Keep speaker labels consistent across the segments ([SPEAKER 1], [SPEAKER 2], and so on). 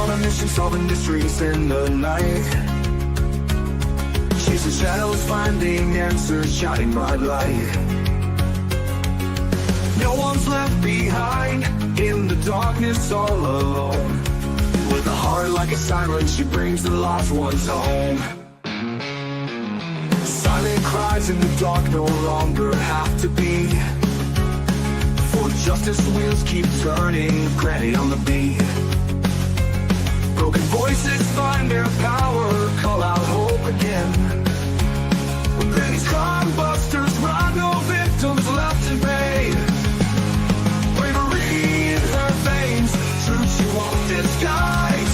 [SPEAKER 1] on a mission, solving mysteries in the night. Chasing shadows, finding answers, shining bright light. No one's left behind, in the darkness all alone. With a heart like a siren, she brings the lost ones home. Silent cries in the dark no longer have to be. For justice wheels keep turning, granny on the beat. Broken voices find their power, call out hope again. When these crime busters run, no victims left in pain. Bravery in her veins, truth she won't disguise.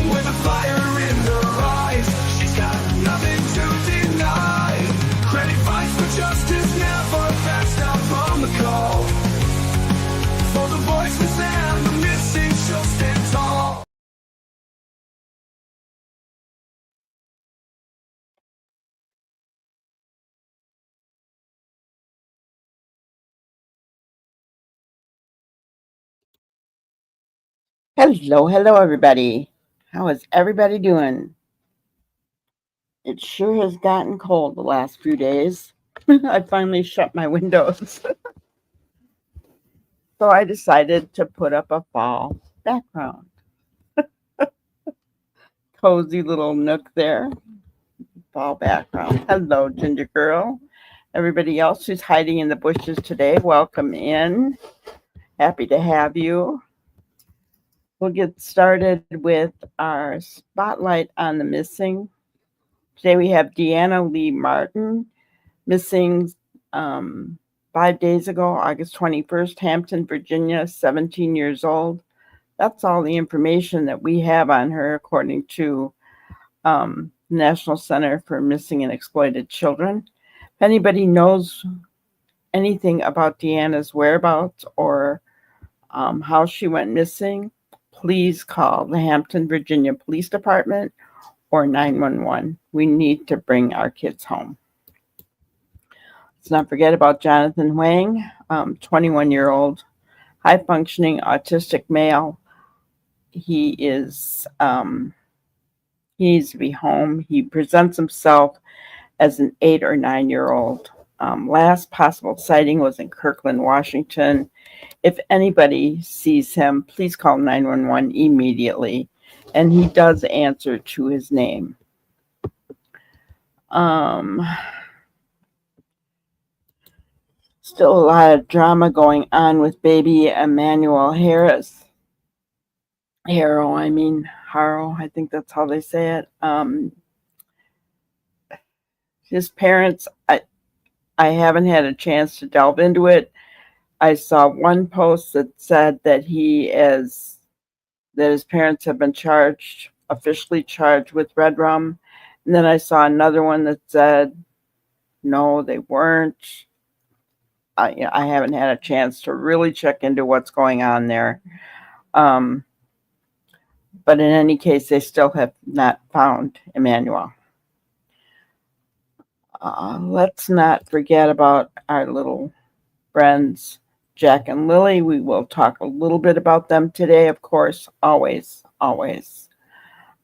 [SPEAKER 1] With a fire in her eyes, she's got nothing to deny. Granny fights for justice, never backs down from the call. For the voiceless and the missing, she'll stand tall.
[SPEAKER 2] Hello, everybody. How is everybody doing? It sure has gotten cold the last few days. I finally shut my windows. So I decided to put up a fall background. Cozy little nook there. Fall background. Hello, Ginger Girl. Everybody else who's hiding in the bushes today, welcome in. Happy to have you. We'll get started with our spotlight on the missing. Today we have Deanna Lee Martin, missing 5 days ago, August 21st, Hampton, Virginia, 17 years old. That's all the information that we have on her, according to National Center for Missing and Exploited Children. If anybody knows anything about Deanna's whereabouts or how she went missing, please call the Hampton, Virginia Police Department or 911. We need to bring our kids home. Let's not forget about Jonathan Wang, 21-year-old, high-functioning autistic male. He needs to be home. He presents himself as an 8 or 9-year-old. Last possible sighting was in Kirkland, Washington. If anybody sees him, please call 911 immediately. And he does answer to his name. Still a lot of drama going on with baby Emmanuel Harris. Harrow, I think that's how they say it. His parents, I haven't had a chance to delve into it. I saw one post that said that his parents have been officially charged with red rum. And then I saw another one that said, no, they weren't. I haven't had a chance to really check into what's going on there. But in any case, they still have not found Emmanuel. Let's not forget about our little friends, Jack and Lily. We will talk a little bit about them today, of course, always.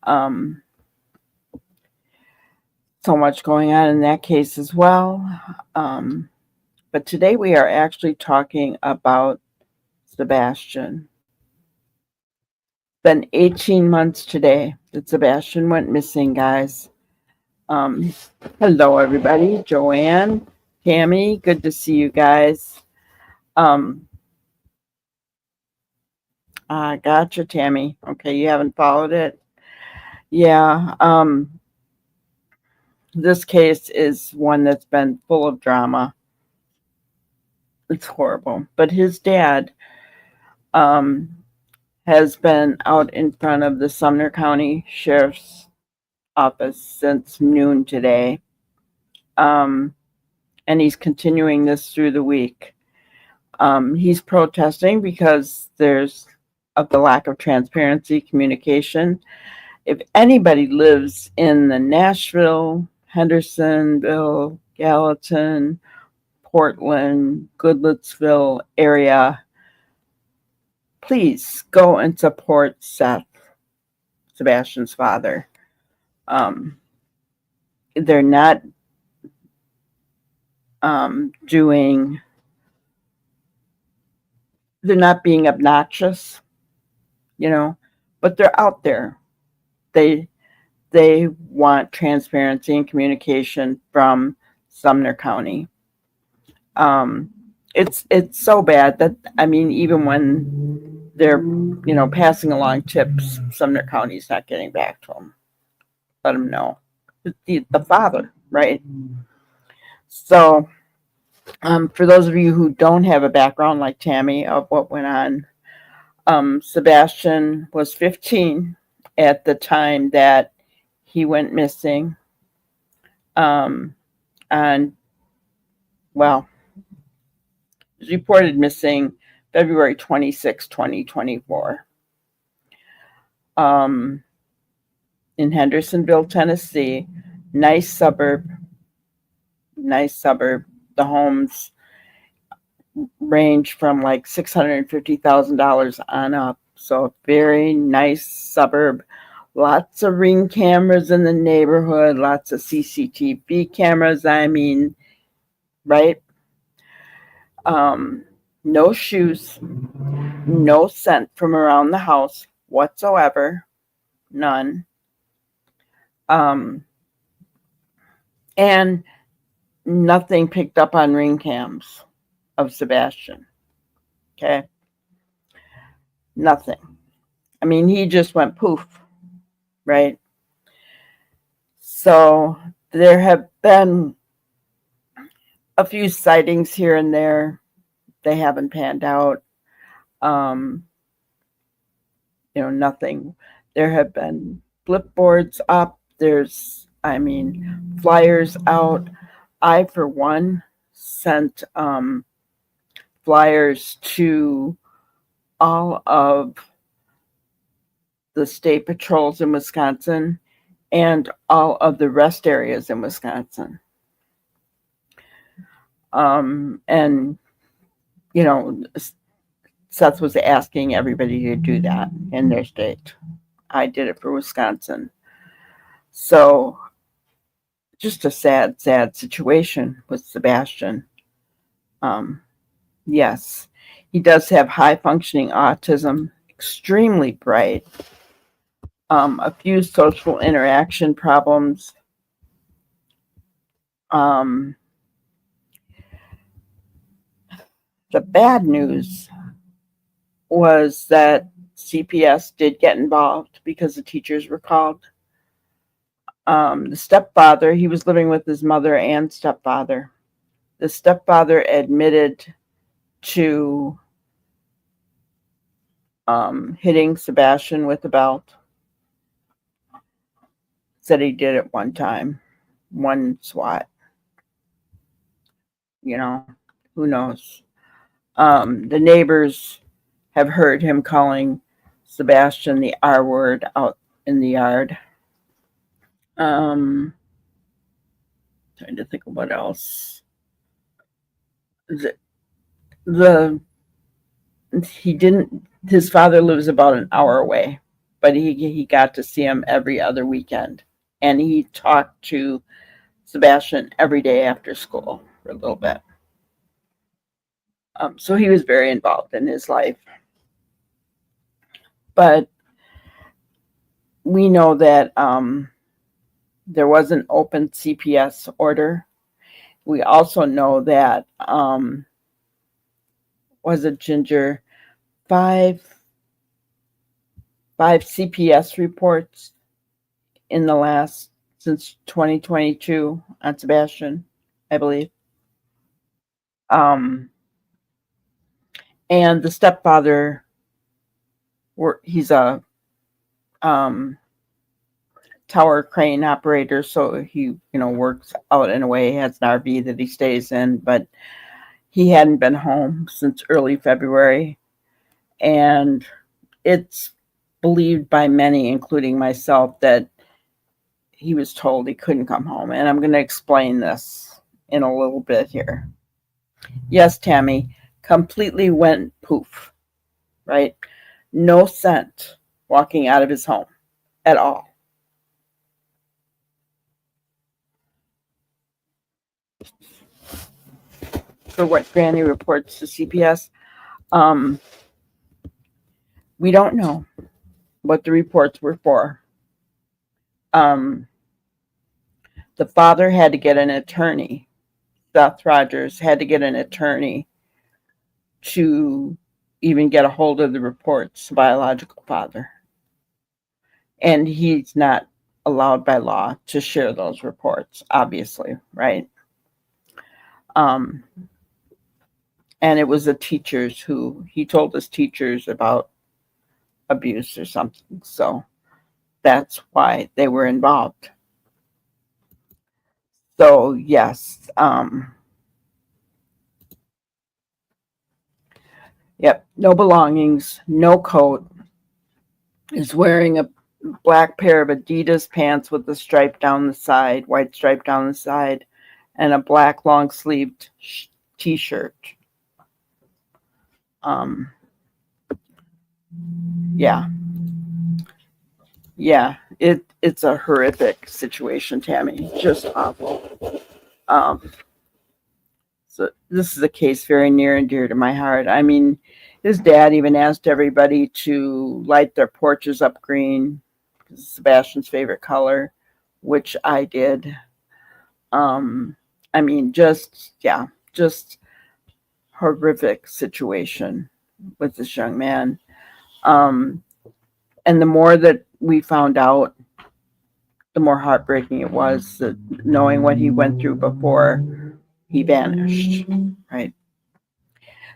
[SPEAKER 2] So much going on in that case as well. But today we are actually talking about Sebastian. It's been 18 months today that Sebastian went missing, guys. Hello, everybody. Joanne, Tammy, good to see you guys. Gotcha, Tammy. Okay, you haven't followed it? Yeah. This case is one that's been full of drama. It's horrible. But his dad has been out in front of the Sumner County Sheriff's Office since noon today. And he's continuing this through the week. He's protesting because of the lack of transparency, communication. If anybody lives in the Nashville, Hendersonville, Gallatin, Portland, Goodlettsville area, please go and support Seth. Sebastian's father. They're not doing. They're not being obnoxious, but they're out there. They want transparency and communication from Sumner County. It's so bad that, I mean, even when they're passing along tips, Sumner County's not getting back to them. Let them know the father, right? So, for those of you who don't have a background like Tammy of what went on, Sebastian was 15 at the time that he went missing. And well, he was reported missing February 26, 2024. In Hendersonville, Tennessee, nice suburb. The homes range from like $650,000 on up. So a very nice suburb. Lots of ring cameras in the neighborhood, lots of CCTV cameras. I mean, right? No shoes, no scent from around the house whatsoever. None. And nothing picked up on ring cams of Sebastian. Okay. Nothing. I mean, he just went poof, right? So there have been a few sightings here and there. They haven't panned out. Nothing. There have been flipboards up. There's, flyers out. I, for one, sent flyers to all of the state patrols in Wisconsin and all of the rest areas in Wisconsin. And, Seth was asking everybody to do that in their state. I did it for Wisconsin. So, just a sad, sad situation with Sebastian. Yes, he does have high functioning autism, extremely bright, a few social interaction problems. The bad news was that CPS did get involved because the teachers were called. The stepfather, he was living with his mother and stepfather. The stepfather admitted to hitting Sebastian with a belt. Said he did it one time, one swat. Who knows? The neighbors have heard him calling Sebastian the R word out in the yard. Trying to think of what else. His father lives about an hour away, but he got to see him every other weekend. And he talked to Sebastian every day after school for a little bit. So he was very involved in his life. But we know that there was an open CPS order. We also know that, was it Ginger, five CPS reports since 2022 on Sebastian, I believe. And the stepfather, he's a tower crane operator, so he works out in a way. He has an RV that he stays in, but he hadn't been home since early February, and it's believed by many, including myself, that he was told he couldn't come home. And I'm going to explain this in a little bit here. Yes, Tammy, completely went poof, right? No scent walking out of his home at all. For what Granny reports to CPS, we don't know what the reports were for. The father had to get an attorney. Seth Rogers had to get an attorney to even get a hold of the reports, biological father. And he's not allowed by law to share those reports, obviously, right? And it was the teachers who he told his teachers about abuse or something. So that's why they were involved. So yes, yep, no belongings, no coat. Is wearing a black pair of Adidas pants with a stripe down the side, white stripe down the side, and a black long sleeved t-shirt. Yeah. Yeah, it's a horrific situation, Tammy. Just awful. So this is a case very near and dear to my heart. I mean, his dad even asked everybody to light their porches up green, Sebastian's favorite color, which I did. I mean, just horrific situation with this young man. And the more that we found out, the more heartbreaking it was, that knowing what he went through before he vanished, right?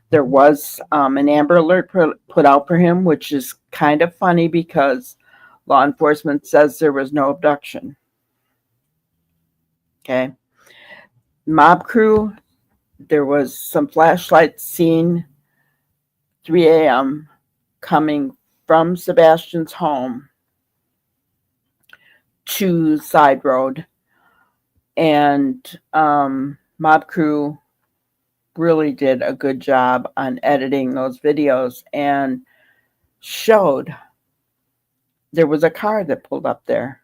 [SPEAKER 2] There was an Amber Alert put out for him, which is kind of funny because law enforcement says there was no abduction. Okay. Mob crew, there was some flashlights seen 3 a.m. coming from Sebastian's home to side road, and mob crew really did a good job on editing those videos and showed there was a car that pulled up there.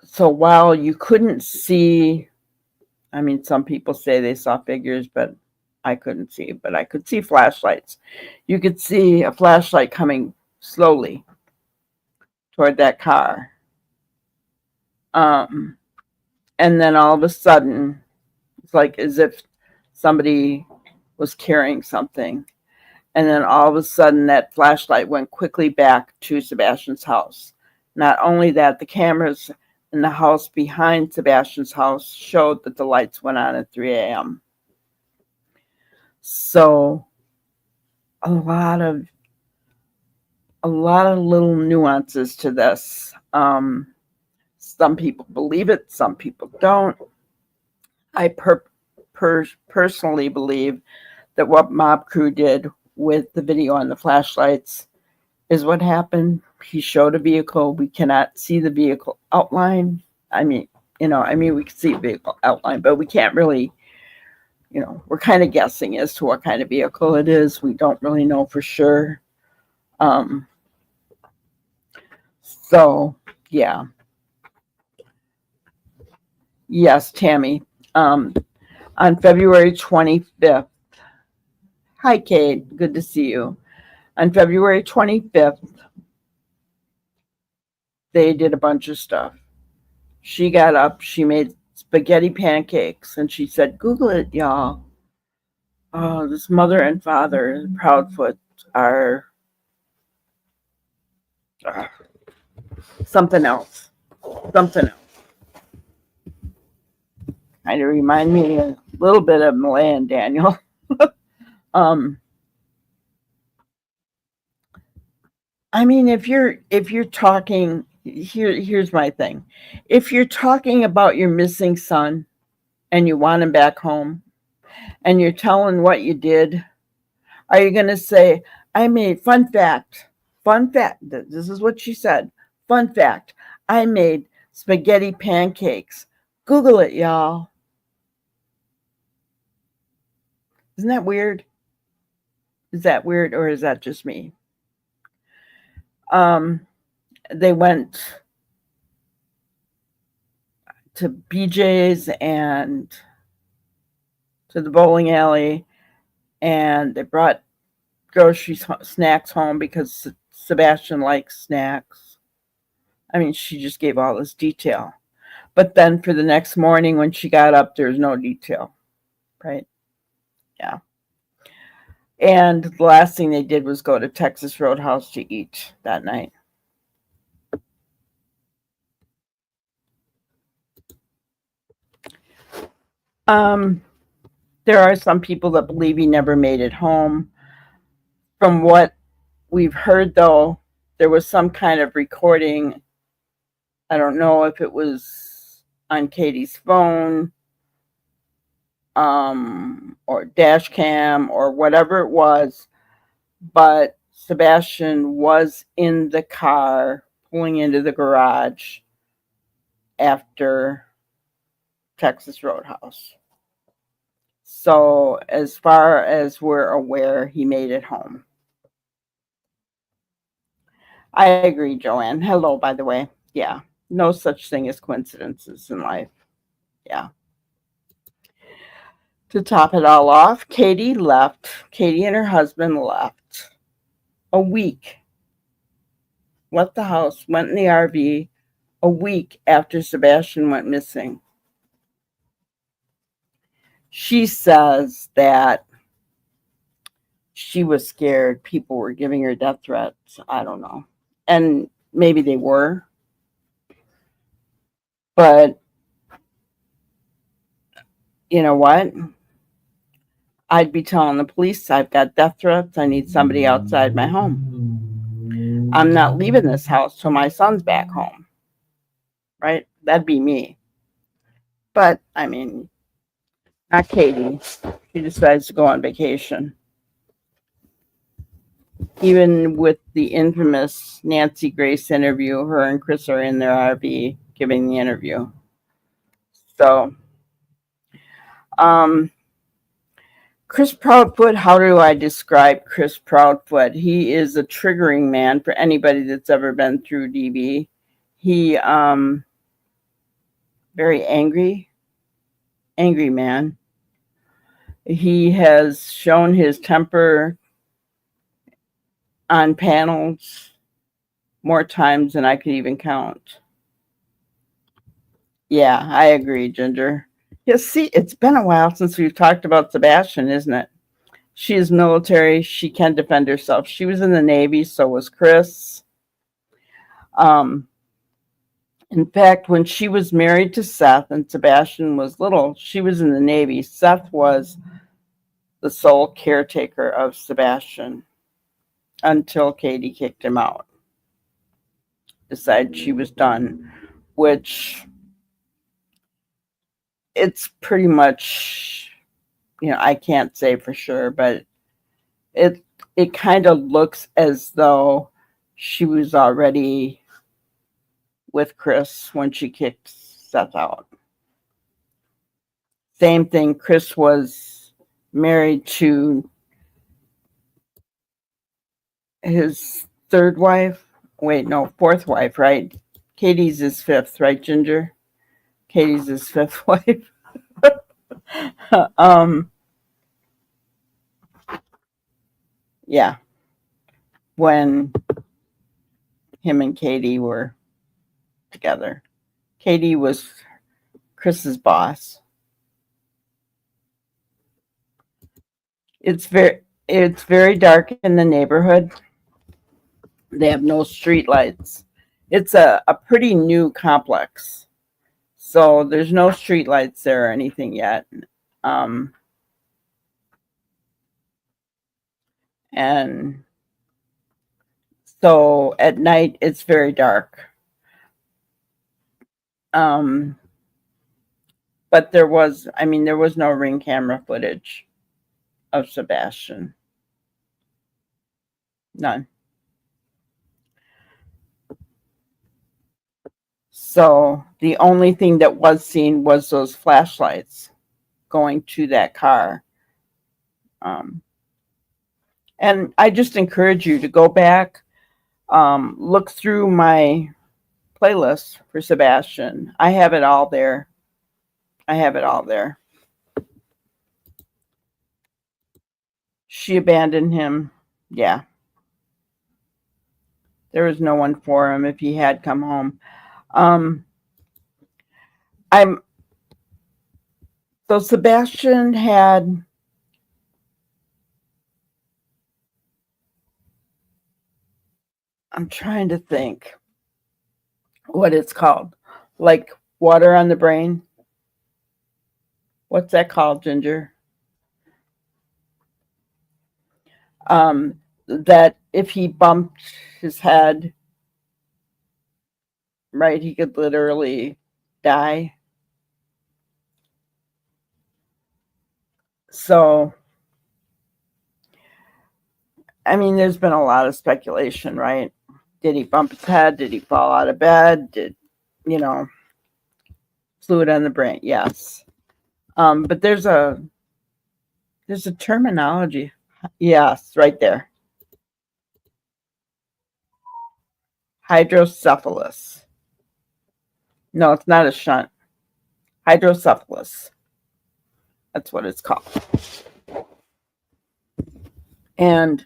[SPEAKER 2] So while you couldn't see, I mean, some people say they saw figures, but I couldn't see, but I could see flashlights. You could see a flashlight coming slowly toward that car. And then all of a sudden, it's like as if somebody was carrying something. And then all of a sudden, that flashlight went quickly back to Sebastian's house. Not only that, the cameras in the house behind Sebastian's house showed that the lights went on at 3 a.m. So a lot of little nuances to this. Some people believe it, some people don't. I personally believe that what Mob Crew did with the video on the flashlights is what happened. He showed a vehicle. We cannot see the vehicle outline. I mean, we can see vehicle outline, but we can't really, we're kind of guessing as to what kind of vehicle it is. We don't really know for sure. So, yeah. Yes, Tammy. On February 25th, hi, Kate. Good to see you. On February 25th, they did a bunch of stuff. She got up, she made spaghetti pancakes, and she said, Google it, y'all. Oh, this mother and father, Proudfoot, are something else. Something else. Kind of remind me a little bit of Malay and Daniel. I mean, if you're talking, here's my thing. If you're talking about your missing son and you want him back home and you're telling what you did, are you going to say, I made, fun fact, this is what she said, fun fact, I made spaghetti pancakes. Google it, y'all. Isn't that weird? Is that weird, or is that just me? they went to BJ's and to the bowling alley, and they brought snacks home because Sebastian likes snacks. I mean, she just gave all this detail. But then for the next morning when she got up, there's no detail, right? Yeah. And the last thing they did was go to Texas Roadhouse to eat that night. There are some people that believe he never made it home. From what we've heard, though, there was some kind of recording. I don't know if it was on Katie's phone, or dash cam or whatever it was, but Sebastian was in the car pulling into the garage after Texas Roadhouse. So as far as we're aware, he made it home. I agree, Joanne. Hello, by the way. Yeah, no such thing as coincidences in life. Yeah. To top it all off, Katie and her husband left a week, left the house, went in the RV a week after Sebastian went missing. She says that she was scared people were giving her death threats. I don't know. And maybe they were. But you know what? I'd be telling the police I've got death threats. I need somebody outside my home. I'm not leaving this house till my son's back home. Right? That'd be me. But, I mean, not Katie. She decides to go on vacation. Even with the infamous Nancy Grace interview, her and Chris are in their RV giving the interview. So, Chris Proudfoot, how do I describe Chris Proudfoot? He is a triggering man for anybody that's ever been through DV. He, very angry man. He has shown his temper on panels more times than I could even count. Yeah, I agree, Ginger. Yeah, see, it's been a while since we've talked about Sebastian, isn't it? She is military. She can defend herself. She was in the Navy, so was Chris. In fact, when she was married to Seth and Sebastian was little, she was in the Navy. Seth was the sole caretaker of Sebastian until Katie kicked him out. Decided she was done, which it's pretty much, I can't say for sure, but it kind of looks as though she was already with Chris when she kicked Seth out. Same thing, Chris was married to his third wife. Wait, no, fourth wife, right? Katie's his fifth, right, Ginger? Katie's his fifth wife. Yeah. When him and Katie were together. Katie was Chris's boss. It's very dark in the neighborhood. They have no street lights. It's a pretty new complex. So there's no street lights there or anything yet. And so at night it's very dark. But there was no Ring camera footage of Sebastian. None. So the only thing that was seen was those flashlights going to that car. And I just encourage you to go back, look through my playlist for Sebastian. I have it all there. I have it all there. She abandoned him. Yeah. There was no one for him if he had come home. Um, I'm so Sebastian had I'm trying to think what it's called. Like water on the brain. What's that called, Ginger? That if he bumped his head, right, he could literally die. So, I mean, there's been a lot of speculation, right? Did he bump his head? Did he fall out of bed? Did, you know, fluid on the brain? Yes. But there's a terminology. Yes, right there. Hydrocephalus. No, it's not a shunt. Hydrocephalus. That's what it's called. And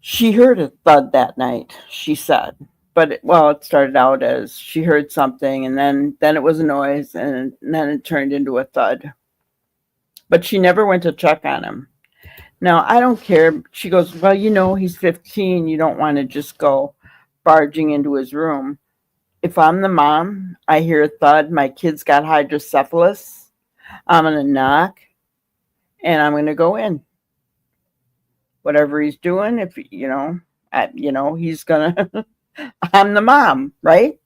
[SPEAKER 2] she heard a thud that night, she said. But it started out as she heard something, and then it was a noise, and then it turned into a thud. But she never went to check on him. Now, I don't care. She goes, well, he's 15. You don't want to just go barging into his room. If I'm the mom, I hear a thud, my kid's got hydrocephalus, I'm going to knock, and I'm going to go in. Whatever he's doing, if, he's going to, I'm the mom, right?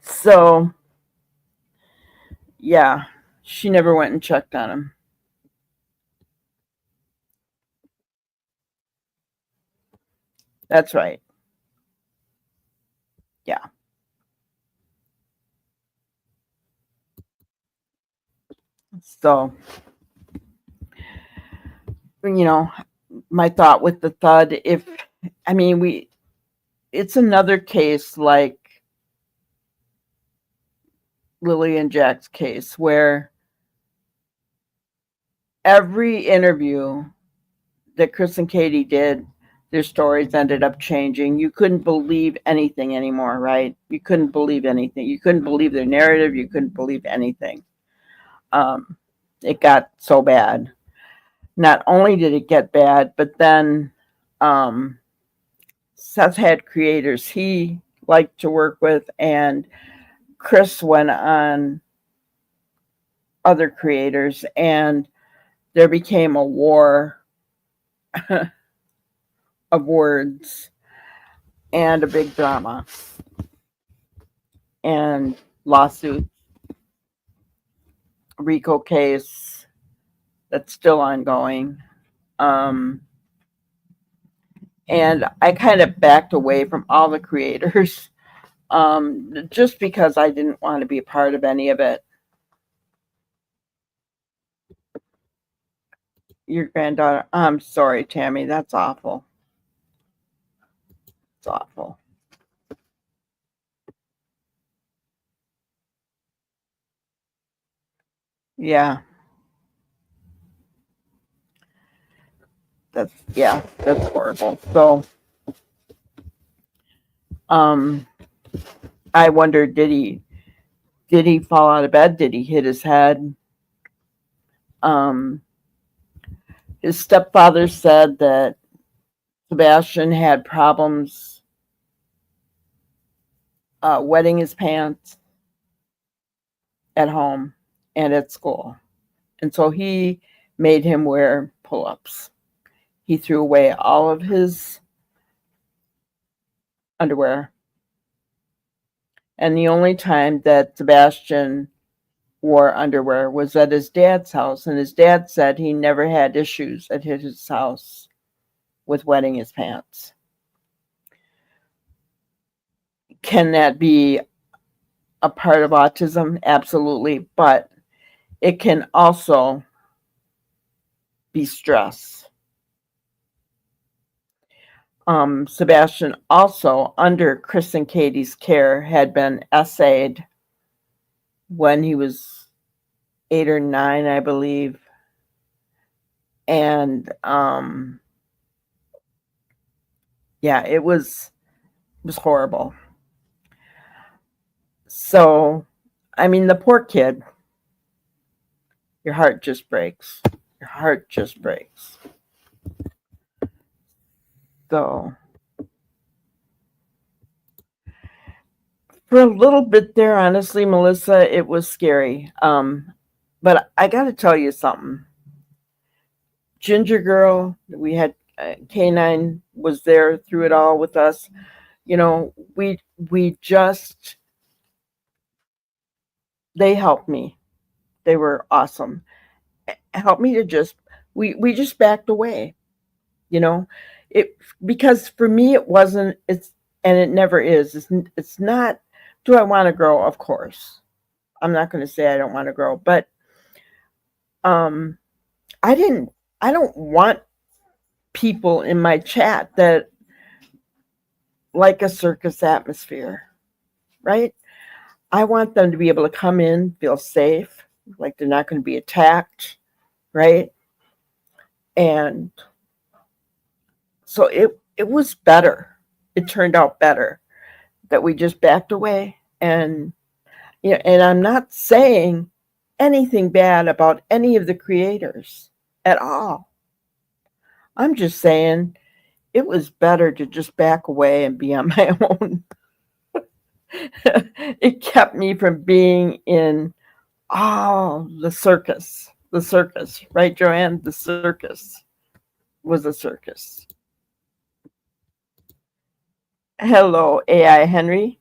[SPEAKER 2] So, yeah, she never went and checked on him. That's right. Yeah. So, my thought with the thud, it's another case like Lily and Jack's case where every interview that Chris and Katie did, their stories ended up changing. You couldn't believe anything anymore, right? You couldn't believe anything. You couldn't believe their narrative. You couldn't believe anything. It got so bad. Not only did it get bad, but then Seth had creators he liked to work with, and Chris went on other creators, and there became a war of words and a big drama and lawsuit, RICO case that's still ongoing. And I kind of backed away from all the creators just because I didn't want to be a part of any of it. Your granddaughter, I'm sorry, Tammy, that's awful. It's awful. Yeah. That's horrible. So I wonder, did he fall out of bed? Did he hit his head? His stepfather said that Sebastian had problems wetting his pants at home and at school. And so he made him wear pull-ups. He threw away all of his underwear. And the only time that Sebastian wore underwear was at his dad's house. And his dad said he never had issues at his house with wetting his pants. Can that be a part of autism? Absolutely. But it can also be stress. Sebastian, also under Chris and Katie's care, had been essayed when he was 8 or 9, I believe. And yeah, it was horrible. So, I mean, the poor kid, your heart just breaks. Your heart just breaks. So, for a little bit there, honestly, Melissa, it was scary. But I got to tell you something. Ginger Girl, we had K9 was there through it all with us. You know, we just they helped me. They were awesome. Helped me to just we just backed away. You know, it because for me it wasn't. It's and it never is. It's not. Do I want to grow? Of course. I'm not going to say I don't want to grow, but um, I didn't. I don't want people in my chat that like a circus atmosphere, right? I want them to be able to come in, feel safe, like they're not going to be attacked, right? And so it was better. It turned out better that we just backed away. And and I'm not saying anything bad about any of the creators at all. I'm just saying it was better to just back away and be on my own. It kept me from being in the circus. The circus, right, Joanne? The circus was a circus. Hello, AI Henry.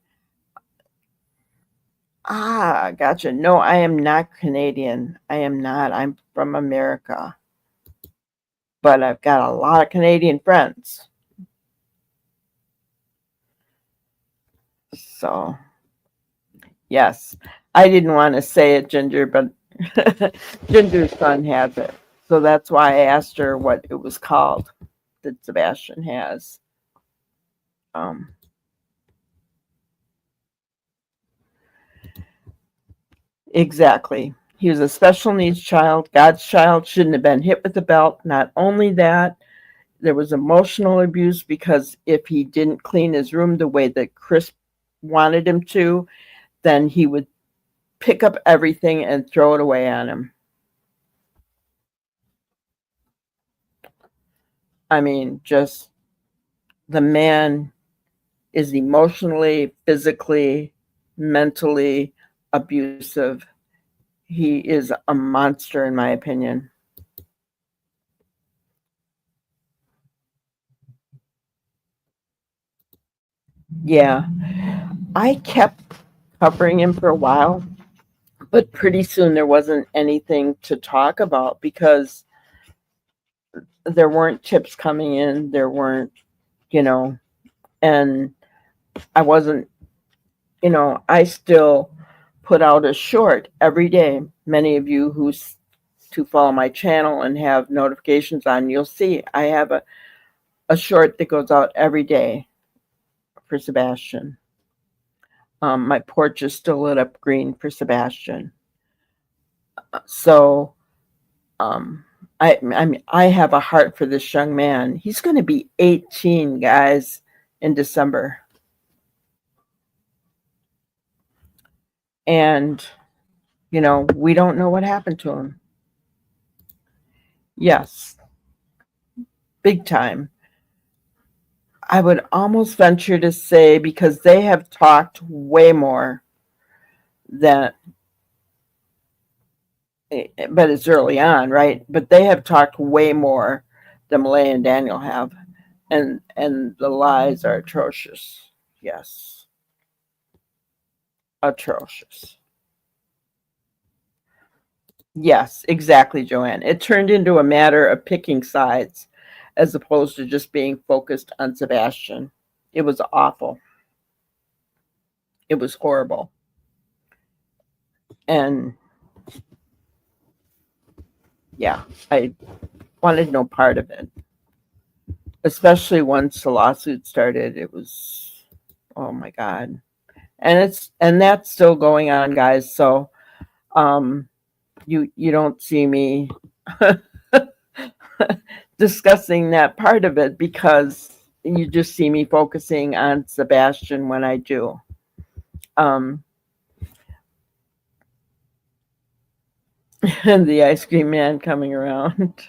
[SPEAKER 2] Gotcha. No, I am not Canadian. I am not. I'm from America. But I've got a lot of Canadian friends. So, yes. I didn't want to say it, Ginger, but Ginger's son has it. So that's why I asked her what it was called that Sebastian has. Um, exactly. He was a special needs child. God's child shouldn't have been hit with the belt. Not only that, there was emotional abuse because if he didn't clean his room the way that Chris wanted him to, then he would pick up everything and throw it away on him. I mean, just the man is emotionally, physically, mentally abusive. He is a monster, in my opinion. Yeah, I kept covering him for a while, but pretty soon there wasn't anything to talk about because there weren't tips coming in. There weren't, you know, and I wasn't, I still put out a short every day. Many of you who follow my channel and have notifications on, you'll see I have a short that goes out every day for Sebastian. My porch is still lit up green for Sebastian. So um, I mean, I have a heart for this young man. He's going to be 18, guys, in December. And, we don't know what happened to him. Yes, big time. I would almost venture to say because they have talked way more than, but it's early on, right? But they have talked way more than Malay and Daniel have, and the lies are atrocious. Yes, atrocious. Yes, exactly, Joanne. It turned into a matter of picking sides as opposed to just being focused on Sebastian. It was awful. It was horrible. And yeah, I wanted no part of it. especially once the lawsuit started. It was, oh my God. And that's still going on, guys. So um, you don't see me discussing that part of it because you just see me focusing on Sebastian when I do. Um, and the ice cream man coming around.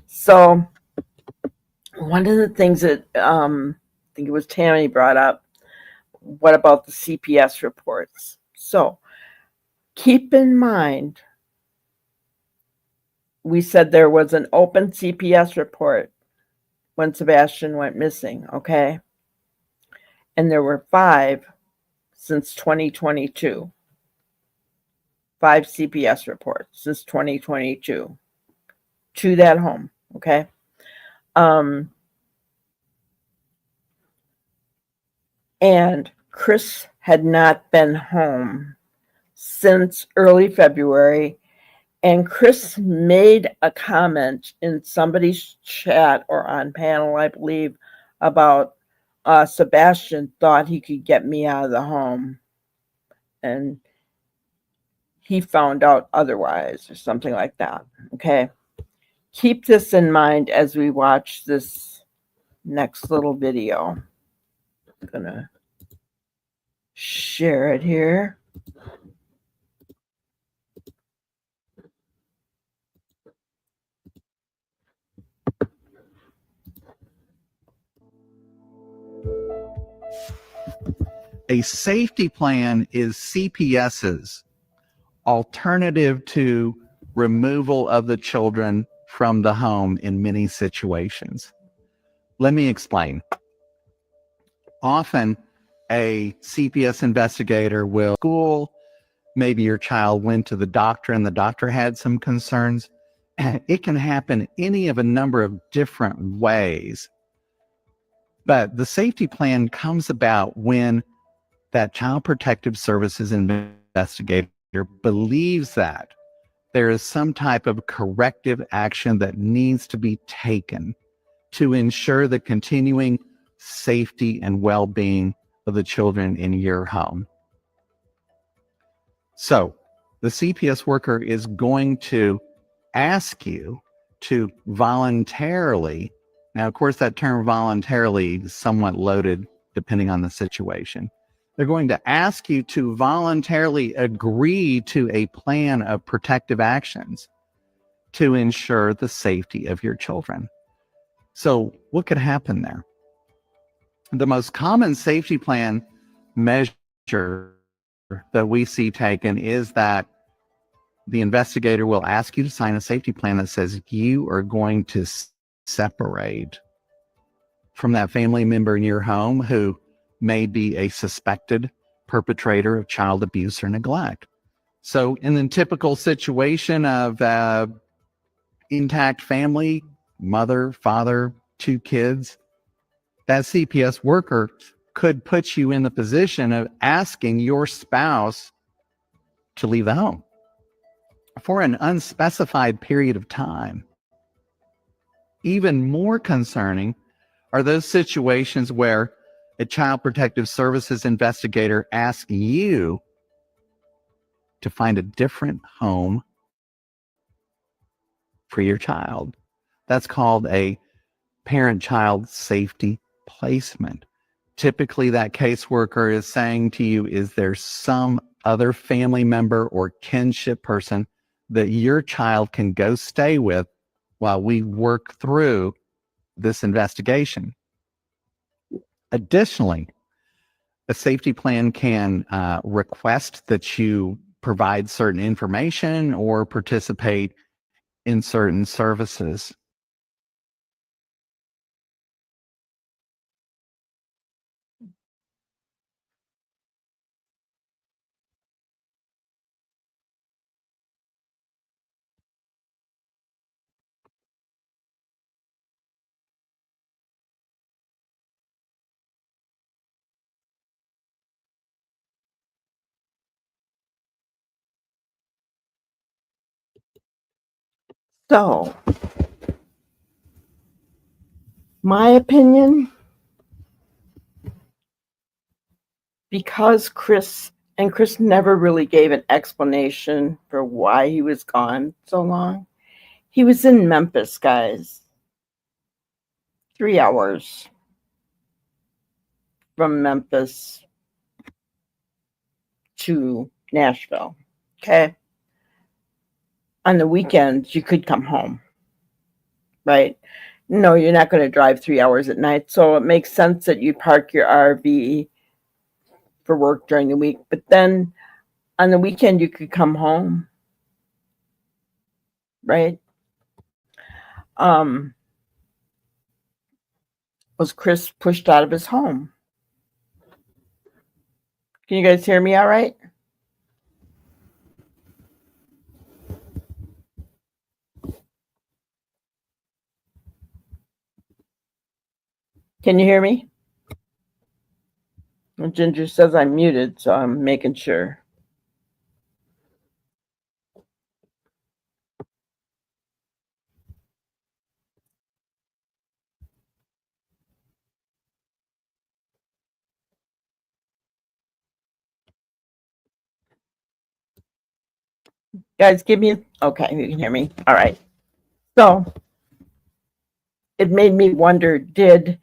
[SPEAKER 2] So one of the things that I think it was Tammy brought up, what about the CPS reports? So keep in mind, we said there was an open CPS report when Sebastian went missing, okay? And there were 5 since 2022. 5 CPS reports since 2022 to that home, okay? Um, and Chris had not been home since early February. And Chris made a comment in somebody's chat or on panel, I believe, about Sebastian thought he could get me out of the home. And he found out otherwise, or something like that. Okay. Keep this in mind as we watch this next little video. I'm going to share it here.
[SPEAKER 3] A safety plan is CPS's alternative to removal of the children from the home in many situations. Let me explain. Often, a CPS investigator will school, maybe your child went to the doctor and the doctor had some concerns. It can happen any of a number of different ways. But the safety plan comes about when that Child Protective Services investigator believes that there is some type of corrective action that needs to be taken to ensure the continuing safety and well-being of the children in your home. So the CPS worker is going to ask you to voluntarily, now of course that term voluntarily is somewhat loaded depending on the situation. They're going to ask you to voluntarily agree to a plan of protective actions to ensure the safety of your children. So what could happen there? The most common safety plan measure that we see taken is that the investigator will ask you to sign a safety plan that says you are going to separate from that family member in your home who may be a suspected perpetrator of child abuse or neglect. So in the typical situation of intact family, mother, father, 2 kids, that CPS worker could put you in the position of asking your spouse to leave the home for an unspecified period of time. Even more concerning are those situations where a Child Protective Services investigator asks you to find a different home for your child. That's called a parent-child safety placement. Typically, that caseworker is saying to you, is there some other family member or kinship person that your child can go stay with while we work through this investigation? Additionally, a safety plan can request that you provide certain information or participate in certain services.
[SPEAKER 2] So My opinion, because Chris never really gave an explanation for why he was gone so long. He was in Memphis, guys. 3 hours from Memphis to Nashville. Okay. On the weekends, you could come home, right? No, you're not going to drive 3 hours at night. So it makes sense that you park your RV for work during the week. But then on the weekend, you could come home, right? Was Chris pushed out of his home? Can you guys hear me all right? Can you hear me? Well, Ginger says I'm muted, so I'm making sure. Guys, give me, okay, you can hear me. All right. So it made me wonder, did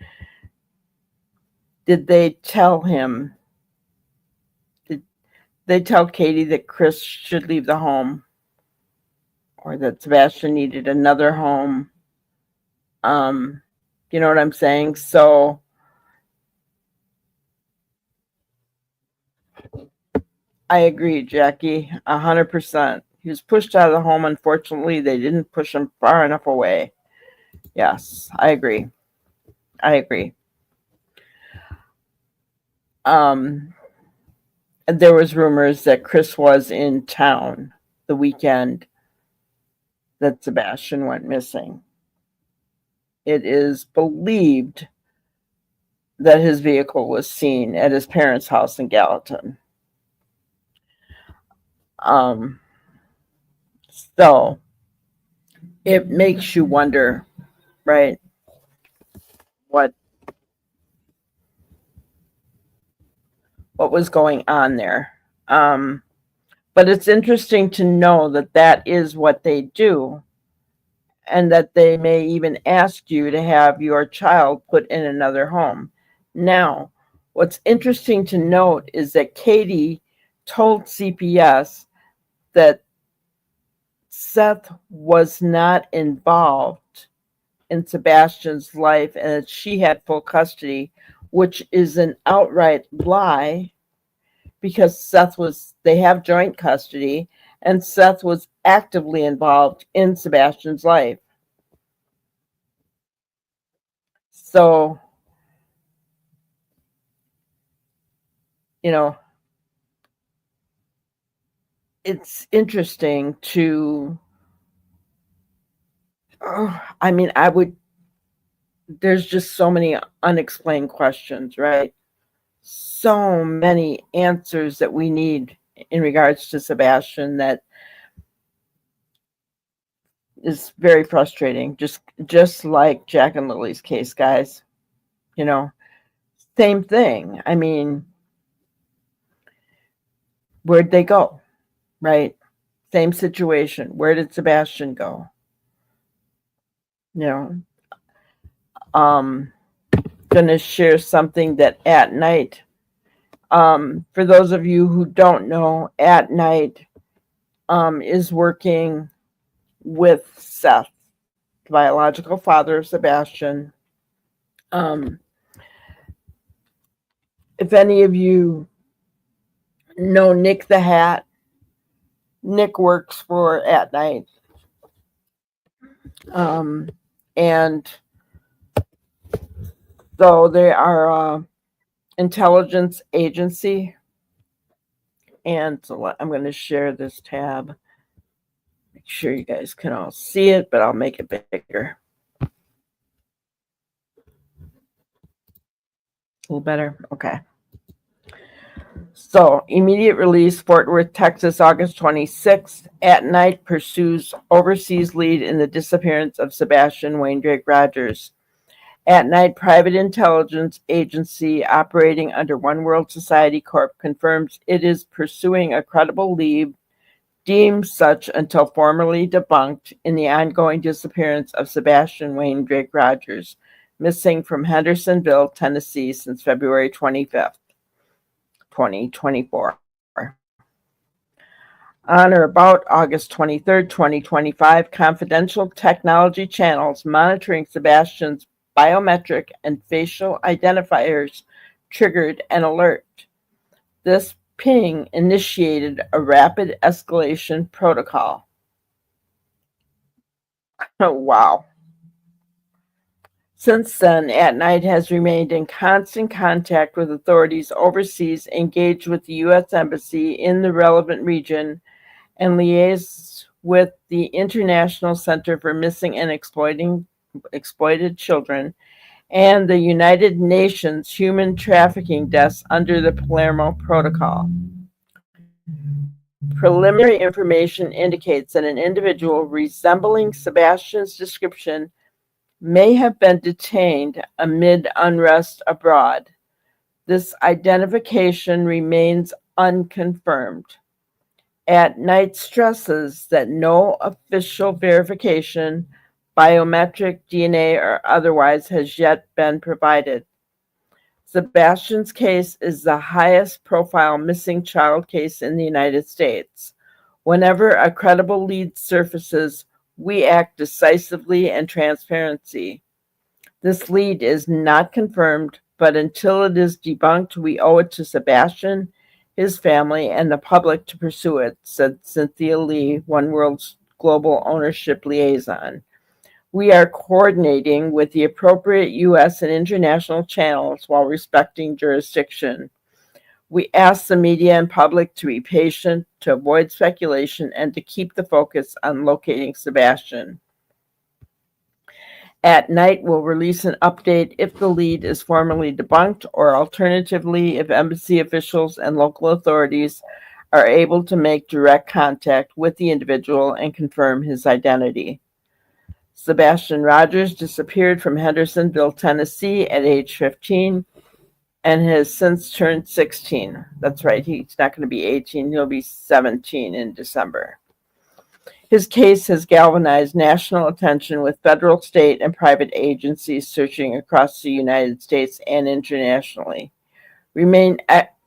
[SPEAKER 2] they tell him, did they tell Katie that Chris should leave the home, or that Sebastian needed another home? You know what I'm saying? So I agree, Jackie, 100%. He was pushed out of the home. Unfortunately, they didn't push him far enough away. Yes, I agree. And there was rumors that Chris was in town the weekend that Sebastian went missing. It is believed that his vehicle was seen at his parents' house in Gallatin. So it makes you wonder, right? What was going on there? But it's interesting to know that that is what they do, and that they may even ask you to have your child put in another home. Now, what's interesting to note is that Katie told CPS that Seth was not involved in Sebastian's life and that she had full custody, which is an outright lie, because they have joint custody, and Seth was actively involved in Sebastian's life. So, you know, it's interesting to, there's just so many unexplained questions, right? So many answers that we need in regards to Sebastian that is very frustrating. Just like Jack and Lily's case, guys. Same thing. Where'd they go? Right? Same situation. Where did Sebastian go? Gonna share something that At Night, for those of you who don't know, At Night is working with Seth, the biological father of Sebastian. If any of you know Nick the Hat, Nick works for At Night. And so they are an intelligence agency. And so I'm going to share this tab. Make sure you guys can all see it, but I'll make it bigger. A little better? Okay. So, immediate release, Fort Worth, Texas, August 26th. At Night pursues overseas lead in the disappearance of Sebastian Wayne Drake Rogers. At night, private intelligence agency operating under One World Society Corp confirms it is pursuing a credible lead, deemed such until formally debunked, in the ongoing disappearance of Sebastian Wayne Drake Rogers, missing from Hendersonville, Tennessee since February 25th, 2024. On or about August 23rd, 2025, confidential technology channels monitoring Sebastian's biometric and facial identifiers triggered an alert. This ping initiated a rapid escalation protocol. Oh, wow. Since then, At Night has remained in constant contact with authorities overseas, engaged with the U.S. Embassy in the relevant region, and liaised with the International Center for Missing and Exploited Children and the United Nations Human Trafficking Desk under the Palermo Protocol. Preliminary information indicates that an individual resembling Sebastian's description may have been detained amid unrest abroad. This identification remains unconfirmed. At Night stresses that no official verification, biometric, DNA, or otherwise, has yet been provided. Sebastian's case is the highest profile missing child case in the United States. Whenever a credible lead surfaces, we act decisively and transparency. This lead is not confirmed, but until it is debunked, we owe it to Sebastian, his family, and the public to pursue it, said Cynthia Lee, One World's global ownership liaison. We are coordinating with the appropriate U.S. and international channels while respecting jurisdiction. We ask the media and public to be patient, to avoid speculation, and to keep the focus on locating Sebastian. At Night will release an update if the lead is formally debunked, or alternatively, if embassy officials and local authorities are able to make direct contact with the individual and confirm his identity. Sebastian Rogers disappeared from Hendersonville, Tennessee at age 15 and has since turned 16. That's right, he's not going to be 18, he'll be 17 in December. His case has galvanized national attention, with federal, state, and private agencies searching across the United States and internationally. Remain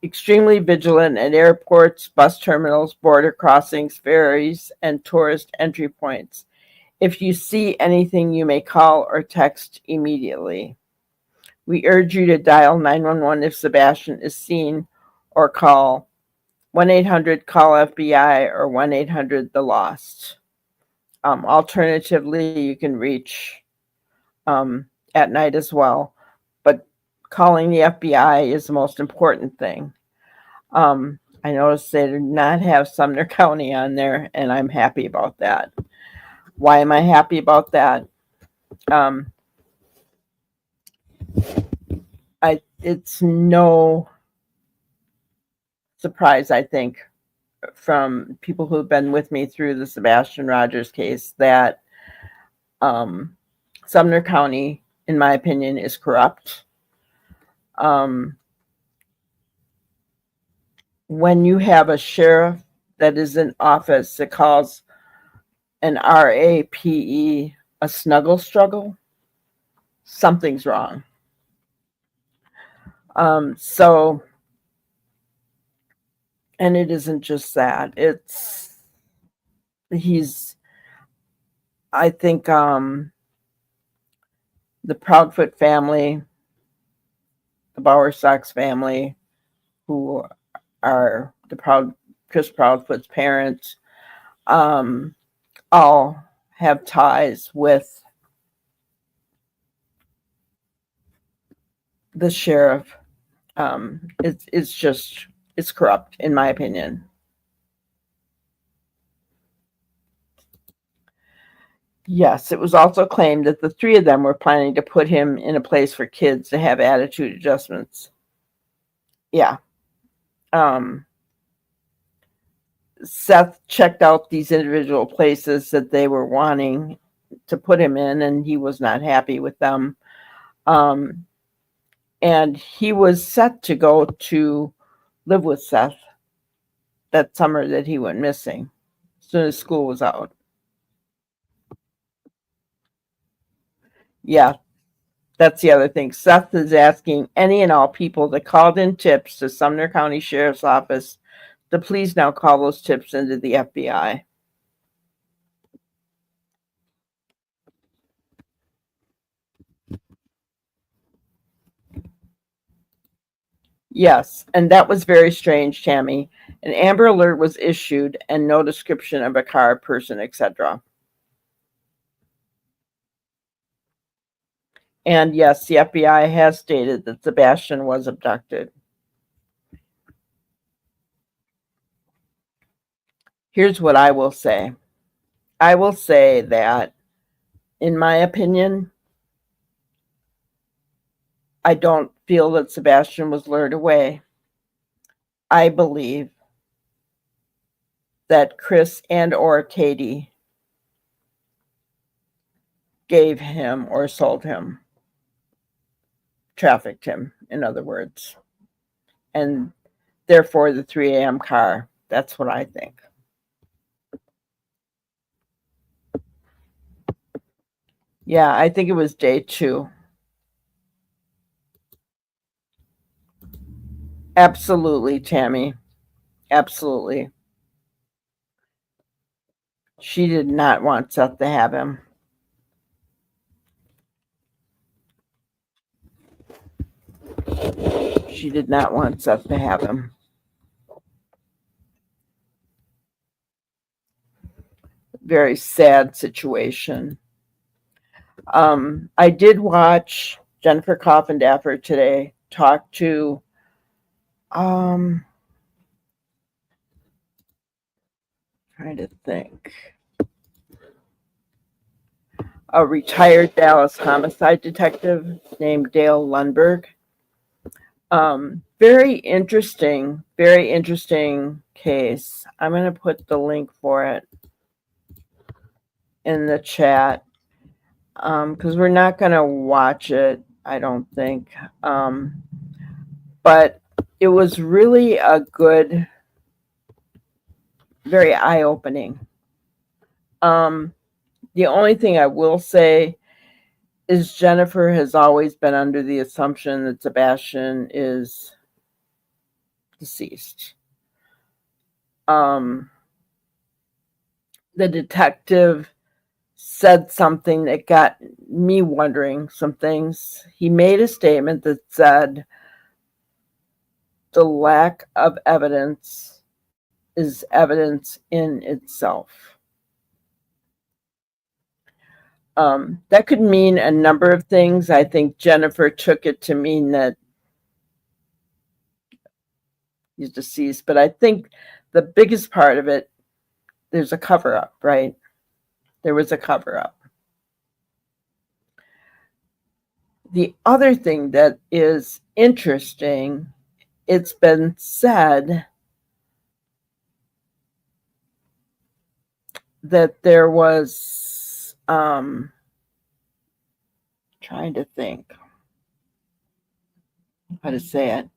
[SPEAKER 2] extremely vigilant at airports, bus terminals, border crossings, ferries, and tourist entry points. If you see anything, you may call or text immediately. We urge you to dial 911 if Sebastian is seen, or call 1-800-CALL-FBI or 1-800-THE-LOST. Alternatively, you can reach At Night as well, but calling the FBI is the most important thing. I noticed they did not have Sumner County on there, and I'm happy about that. Why am I happy about that? It's no surprise, I think, from people who've been with me through the Sebastian Rogers case, that Sumner County, in my opinion, is corrupt. When you have a sheriff that is in office that calls an RAPE a snuggle struggle, something's wrong. And it isn't just that. I think the Proudfoot family, the Bowersox family, who are Chris Proudfoot's parents, all have ties with the sheriff. It's corrupt, in my opinion. Yes, it was also claimed that the three of them were planning to put him in a place for kids to have attitude adjustments. Yeah. Seth checked out these individual places that they were wanting to put him in, and he was not happy with them. Um, and he was set to go to live with Seth that summer that he went missing, as soon as school was out. Yeah, that's the other thing. Seth is asking any and all people that called in tips to Sumner County Sheriff's Office to please now call those tips into the FBI. Yes, and that was very strange, Tammy. An Amber Alert was issued and no description of a car, person, etc. And yes, the FBI has stated that Sebastian was abducted. Here's what I will say. I will say that, in my opinion, I don't feel that Sebastian was lured away. I believe that Chris and or Katie gave him or sold him, trafficked him, in other words. And therefore the 3 a.m. car. That's what I think. Yeah, I think it was day 2. Absolutely, Tammy. Absolutely. She did not want Seth to have him. She did not want Seth to have him. Very sad situation. I did watch Jennifer Coffindaffer today talk to trying to think. A retired Dallas homicide detective named Dale Lundberg. Very interesting case. I'm going to put the link for it in the chat because we're not going to watch it, I don't think. But it was really a good, very eye-opening. The only thing I will say is Jennifer has always been under the assumption that Sebastian is deceased. The detective said something that got me wondering some things. He made a statement that said the lack of evidence is evidence in itself. That could mean a number of things. I think Jennifer took it to mean that he's deceased, but I think the biggest part of it, there's a cover-up, right? There was a cover-up. The other thing that is interesting, it's been said that there was, trying to think how to say it,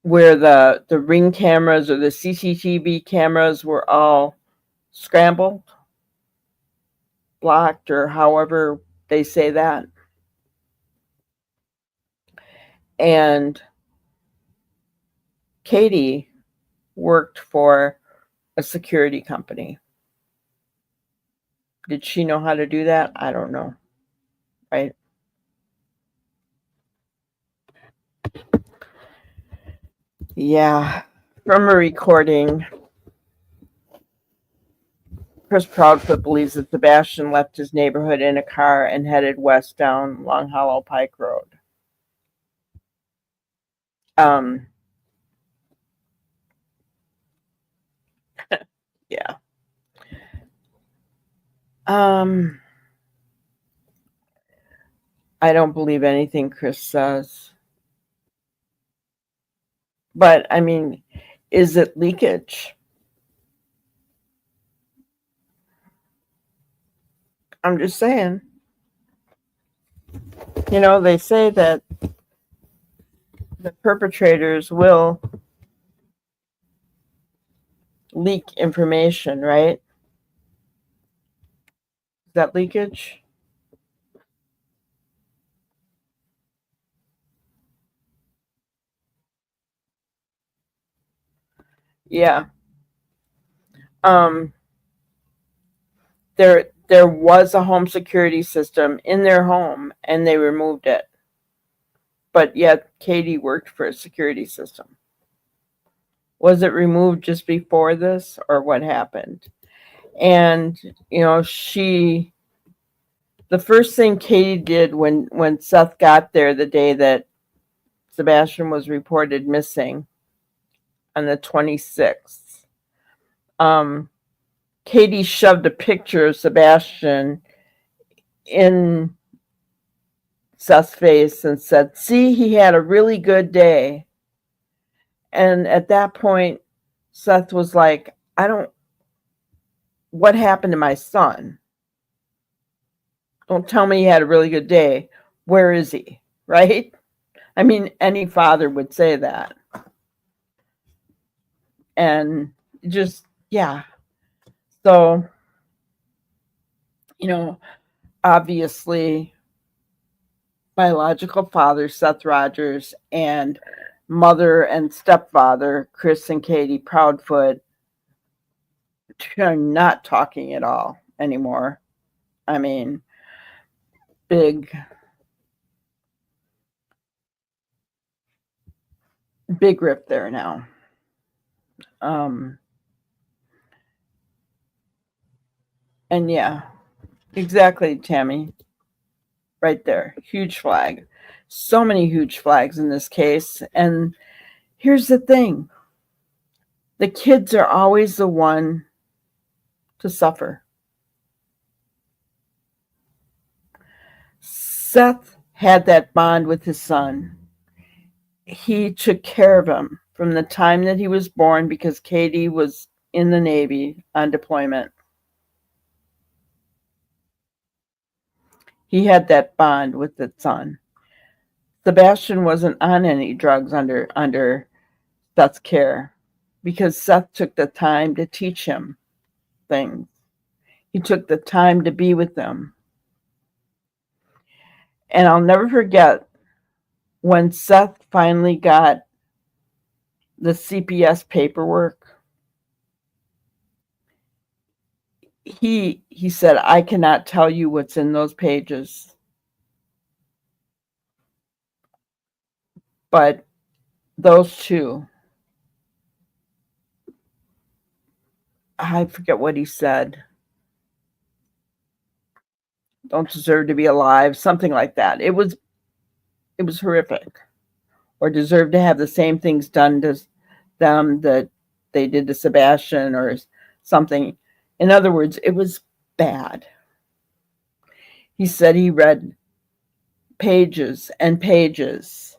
[SPEAKER 2] where the ring cameras or the CCTV cameras were all scrambled, blocked, or however they say that. And Katie worked for a security company. Did she know how to do that? I don't know. Right? Yeah. From a recording, Chris Proudfoot believes that Sebastian left his neighborhood in a car and headed west down Long Hollow Pike Road. Yeah. I don't believe anything Chris says. But, I mean, is it leakage? I'm just saying. You know, they say that the perpetrators will leak information, right? Is that leakage? Yeah. Um, there was a home security system in their home and they removed it. But yet Katie worked for a security system. Was it removed just before this or what happened? And you know, the first thing Katie did when Seth got there the day that Sebastian was reported missing on the 26th, Katie shoved a picture of Sebastian in Seth's face and said, "See, he had a really good day." And at that point, Seth was like, what happened to my son? Don't tell me he had a really good day. Where is he? Right? I mean, any father would say that. And just, yeah. So, you know, obviously, biological father, Seth Rogers, and mother and stepfather, Chris and Katie Proudfoot, are not talking at all anymore. I mean, big rip there now. And yeah, exactly, Tammy. Right there. Huge flag. So many huge flags in this case. And here's the thing. The kids are always the one to suffer. Seth had that bond with his son. He took care of him from the time that he was born because Katie was in the Navy on deployment. He had that bond with the son. Sebastian wasn't on any drugs under Seth's care because Seth took the time to teach him things. He took the time to be with them. And I'll never forget when Seth finally got the CPS paperwork. He said, "I cannot tell you what's in those pages, but those two," I forget what he said, "don't deserve to be alive," something like that. It was horrific. Or deserve to have the same things done to them that they did to Sebastian or something. In other words, it was bad. He said he read pages and pages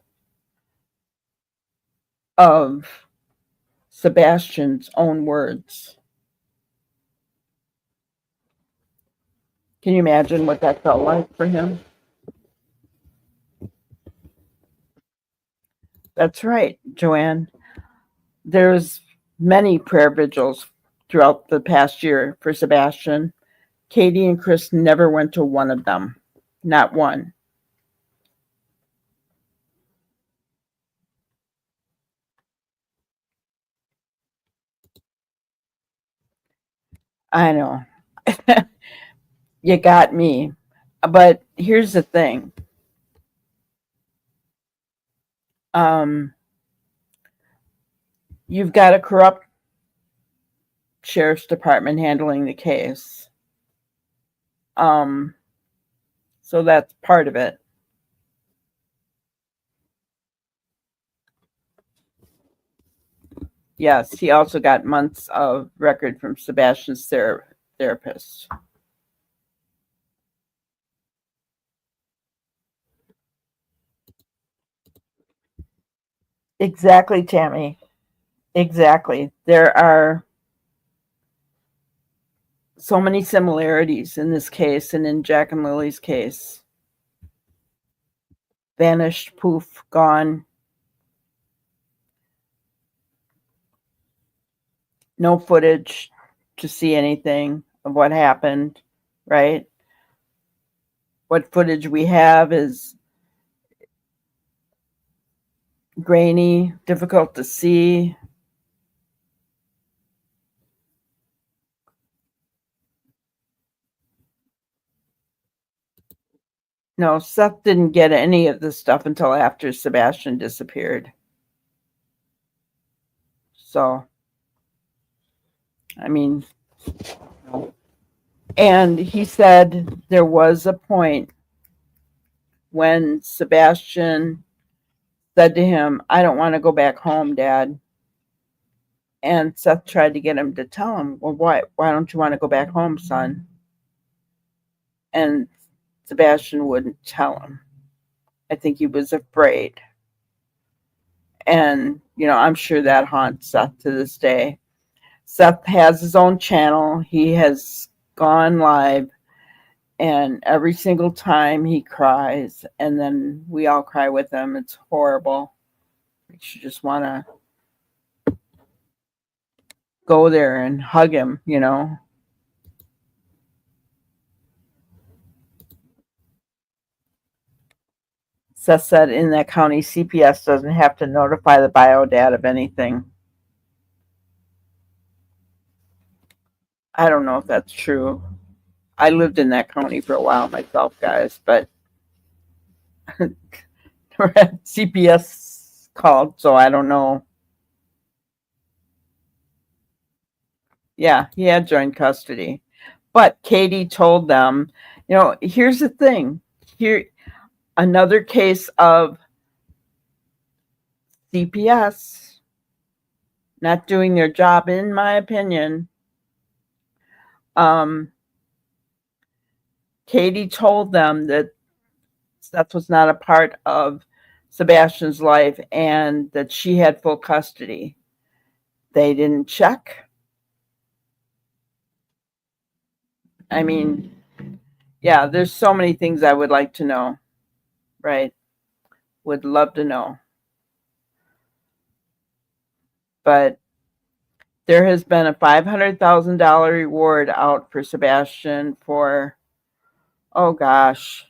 [SPEAKER 2] of Sebastian's own words. Can you imagine what that felt like for him? That's right, Joanne. There's many prayer vigils throughout the past year for Sebastian. Katie and Chris never went to one of them. Not one. I know. You got me. But here's the thing. Um, you've got a corrupt sheriff's department handling the case. So that's part of it. Yes, he also got months of record from Sebastian's therapist. Exactly, Tammy. Exactly. There are so many similarities in this case and in Jack and Lily's case. vanished, poof, gone. No footage to see anything of what happened, right? What footage we have is grainy, difficult to see. No, Seth didn't get any of this stuff until after Sebastian disappeared. So, I mean, and he said there was a point when Sebastian said to him, I don't want to go back home, Dad. And Seth tried to get him to tell him, well, why don't you want to go back home, son? And Sebastian wouldn't tell him. I think he was afraid. And, I'm sure that haunts Seth to this day. Seth has his own channel. He has gone live, and every single time he cries, and then we all cry with him. It's horrible. You just want to go there and hug him, Seth said in that county, CPS doesn't have to notify the biodad of anything. I don't know if that's true. I lived in that county for a while myself, guys, but CPS called, so I don't know. Yeah, he had joint custody. But Katie told them, here's the thing. Here, another case of CPS not doing their job, in my opinion. Katie told them that Seth was not a part of Sebastian's life and that she had full custody. They didn't check. I mean, yeah, there's so many things I would like to know, right? Would love to know. But there has been a $500,000 reward out for Sebastian for, oh gosh,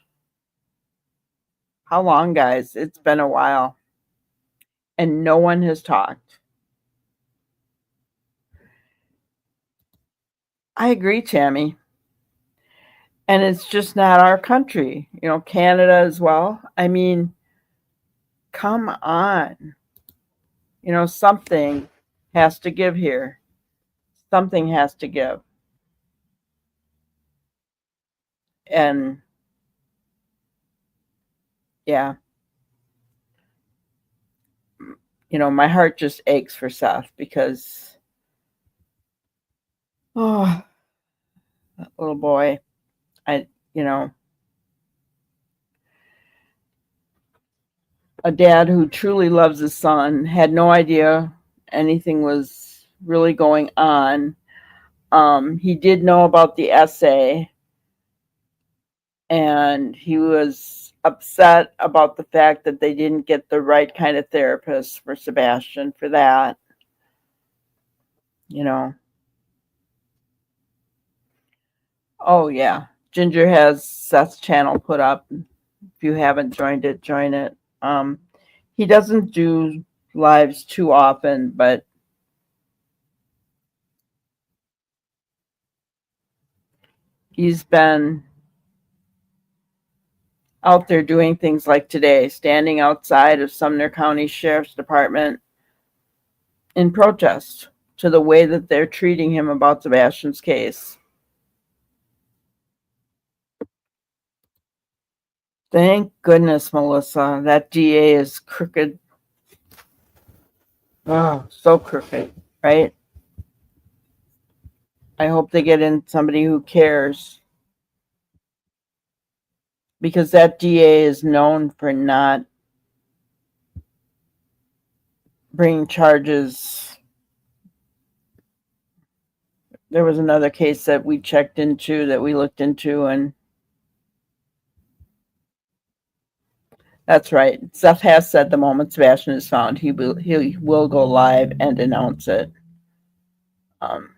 [SPEAKER 2] how long, guys? It's been a while. And no one has talked. I agree, Tammy. And it's just not our country, Canada as well. I mean, come on. Something has to give here. Something has to give. And yeah, my heart just aches for Seth because, oh, that little boy. A dad who truly loves his son had no idea anything was really going on. He did know about the essay, and he was upset about the fact that they didn't get the right kind of therapist for Sebastian for that. Oh, yeah. Ginger has Seth's channel put up. If you haven't joined it, join it. He doesn't do lives too often, but he's been out there doing things like today, standing outside of Sumner County Sheriff's Department in protest to the way that they're treating him about Sebastian's case. Thank goodness, Melissa. That DA is crooked. Oh, so crooked, right? I hope they get in somebody who cares. Because that DA is known for not bringing charges. There was another case that we checked into, that we looked into, and That's right. Seth has said the moment Sebastian is found, he will go live and announce it. Um,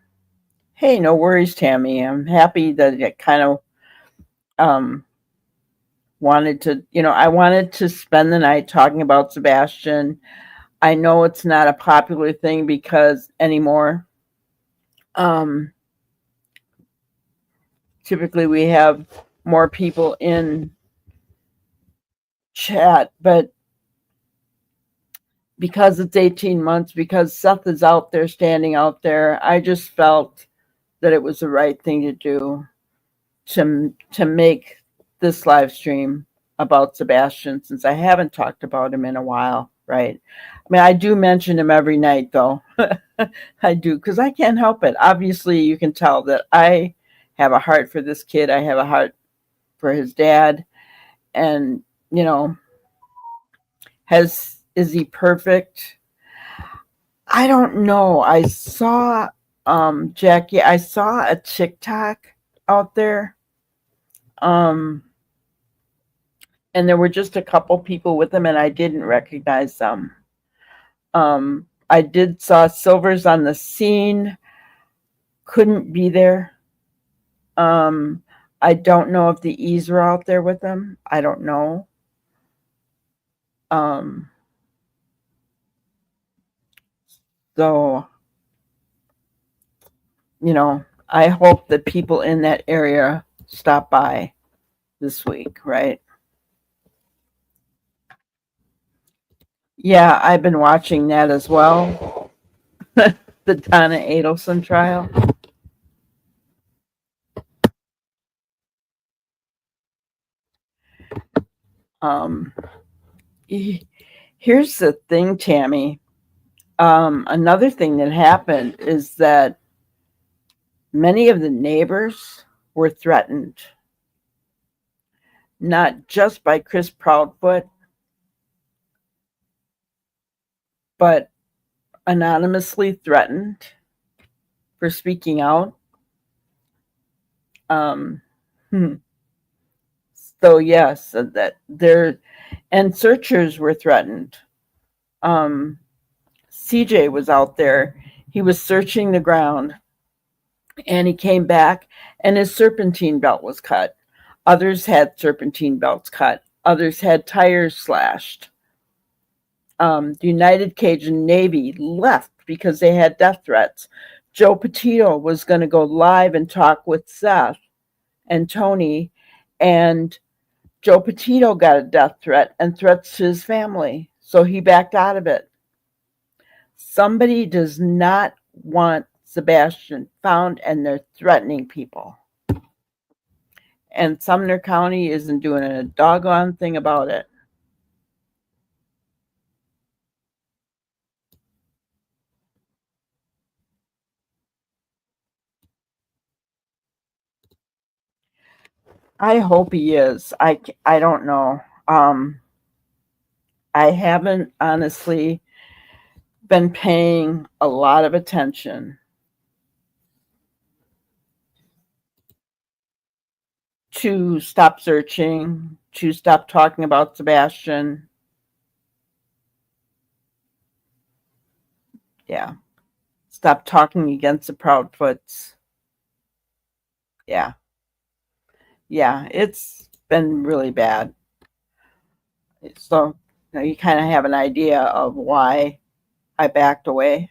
[SPEAKER 2] hey, no worries, Tammy. I'm happy that it kind of um, wanted to, I wanted to spend the night talking about Sebastian. I know it's not a popular thing because anymore. Um, Typically, we have more people in chat, but because it's 18 months, because Seth is out there, standing out there, I just felt that it was the right thing to do to make this live stream about Sebastian, since I haven't talked about him in a while, right? I mean, I do mention him every night, though. I do, because I can't help it. Obviously, you can tell that I have a heart for this kid. I have a heart for his dad. And, you know, is he perfect? I don't know. I saw Jackie, I saw a TikTok out there. Um and there were just a couple people with him and I didn't recognize them. I did saw Silver's on the scene, couldn't be there. I don't know if the E's were out there with them. I don't know. Um so I hope that people in that area stop by this week, right? Yeah, I've been watching that as well. The Donna Adelson trial. Um, Here's the thing, Tammy. Another thing that happened is that many of the neighbors were threatened, not just by Chris Proudfoot, but anonymously threatened for speaking out. Um, hmm. So yes, that there, and searchers were threatened. CJ was out there. He was searching the ground, and he came back, and his serpentine belt was cut. Others had serpentine belts cut. Others had tires slashed. The United Cajun Navy left because they had death threats. Joe Petito was going to go live and talk with Seth and Tony, and Joe Petito got a death threat and threats to his family, so he backed out of it. Somebody does not want Sebastian found, and they're threatening people. And Sumner County isn't doing a doggone thing about it. I hope he is. I don't know. I haven't honestly been paying a lot of attention to stop searching, to stop talking about Sebastian. Yeah. Stop talking against the Proudfoots. Yeah. Yeah. It's been really bad. So you kind of have an idea of why I backed away.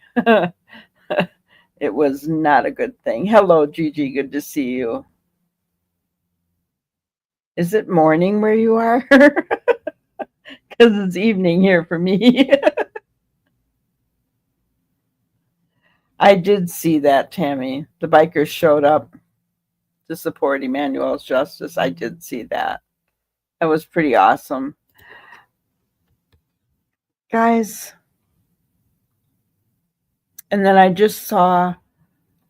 [SPEAKER 2] It was not a good thing. Hello, Gigi. Good to see you. Is it morning where you are? Because it's evening here for me. I did see that, Tammy. The bikers showed up to support Emmanuel's justice. I did see that. That was pretty awesome. Guys, and then I just saw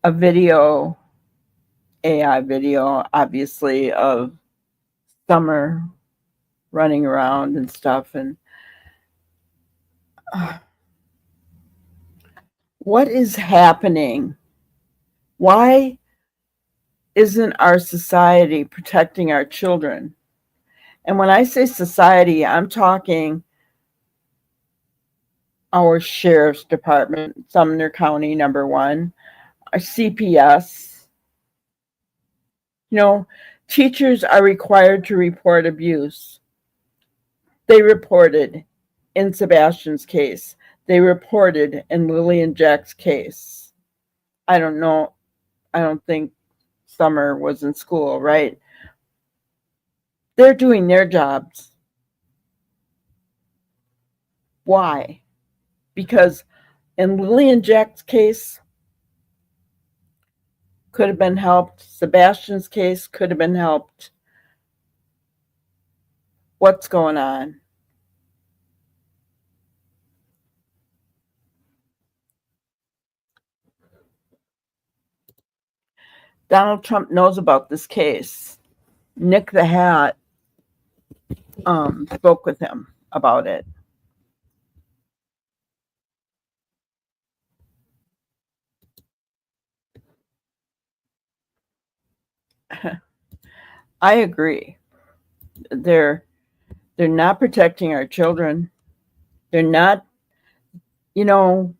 [SPEAKER 2] a video, AI video, obviously, of Summer running around and stuff. And what is happening? Why isn't our society protecting our children? And when I say society, I'm talking our sheriff's department, Sumner County, number one, our CPS. You know, teachers are required to report abuse. They reported in Sebastian's case. They reported in Lily and Jack's case. I don't know. I don't think Summer was in school, right? They're doing their jobs. Why? Because in Lily and Jack's case, could have been helped. Sebastian's case could have been helped. What's going on? Donald Trump knows about this case. Nick the Hat spoke with him about it. I agree. They're not protecting our children. They're not, you know,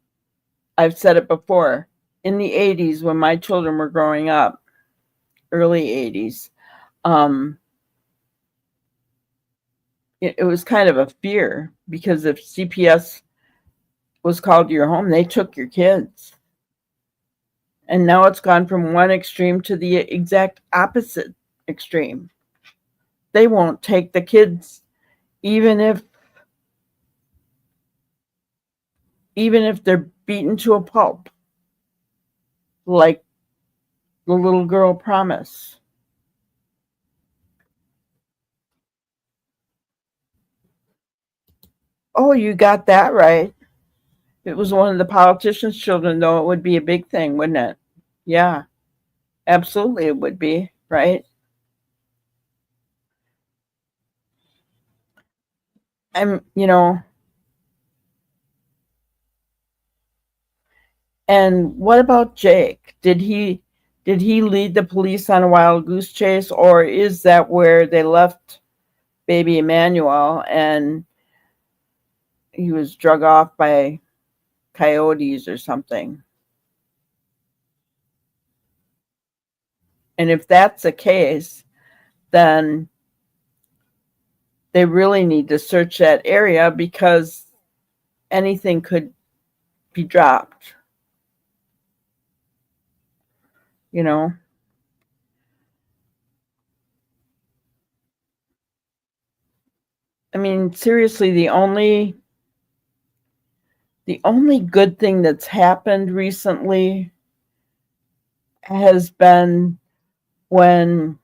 [SPEAKER 2] I've said it before. In the 80s, when my children were growing up, early 80s, it was kind of a fear, because if CPS was called to your home, they took your kids. And now it's gone from one extreme to the exact opposite extreme. They won't take the kids, even if they're beaten to a pulp, like the little girl Promise. Oh, you got that right. If it was one of the politicians' children, though, it would be a big thing, wouldn't it? Yeah, absolutely, it would be, right? You know, and what about Jake? Did he lead the police on a wild goose chase, or is that where they left baby Emmanuel and he was drug off by coyotes or something? And if that's the case, then they really need to search that area, because anything could be dropped. You know? I mean, seriously, the only good thing that's happened recently has been when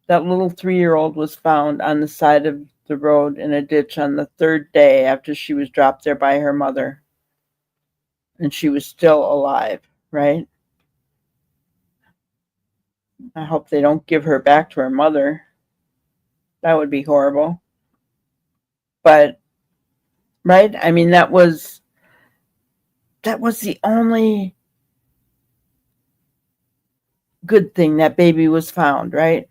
[SPEAKER 2] that little 3-year-old was found on the side of the road in a ditch on the third day after she was dropped there by her mother. And she was still alive, right? I hope they don't give her back to her mother. That would be horrible. But, right? I mean, that was the only good thing. That baby was found, right?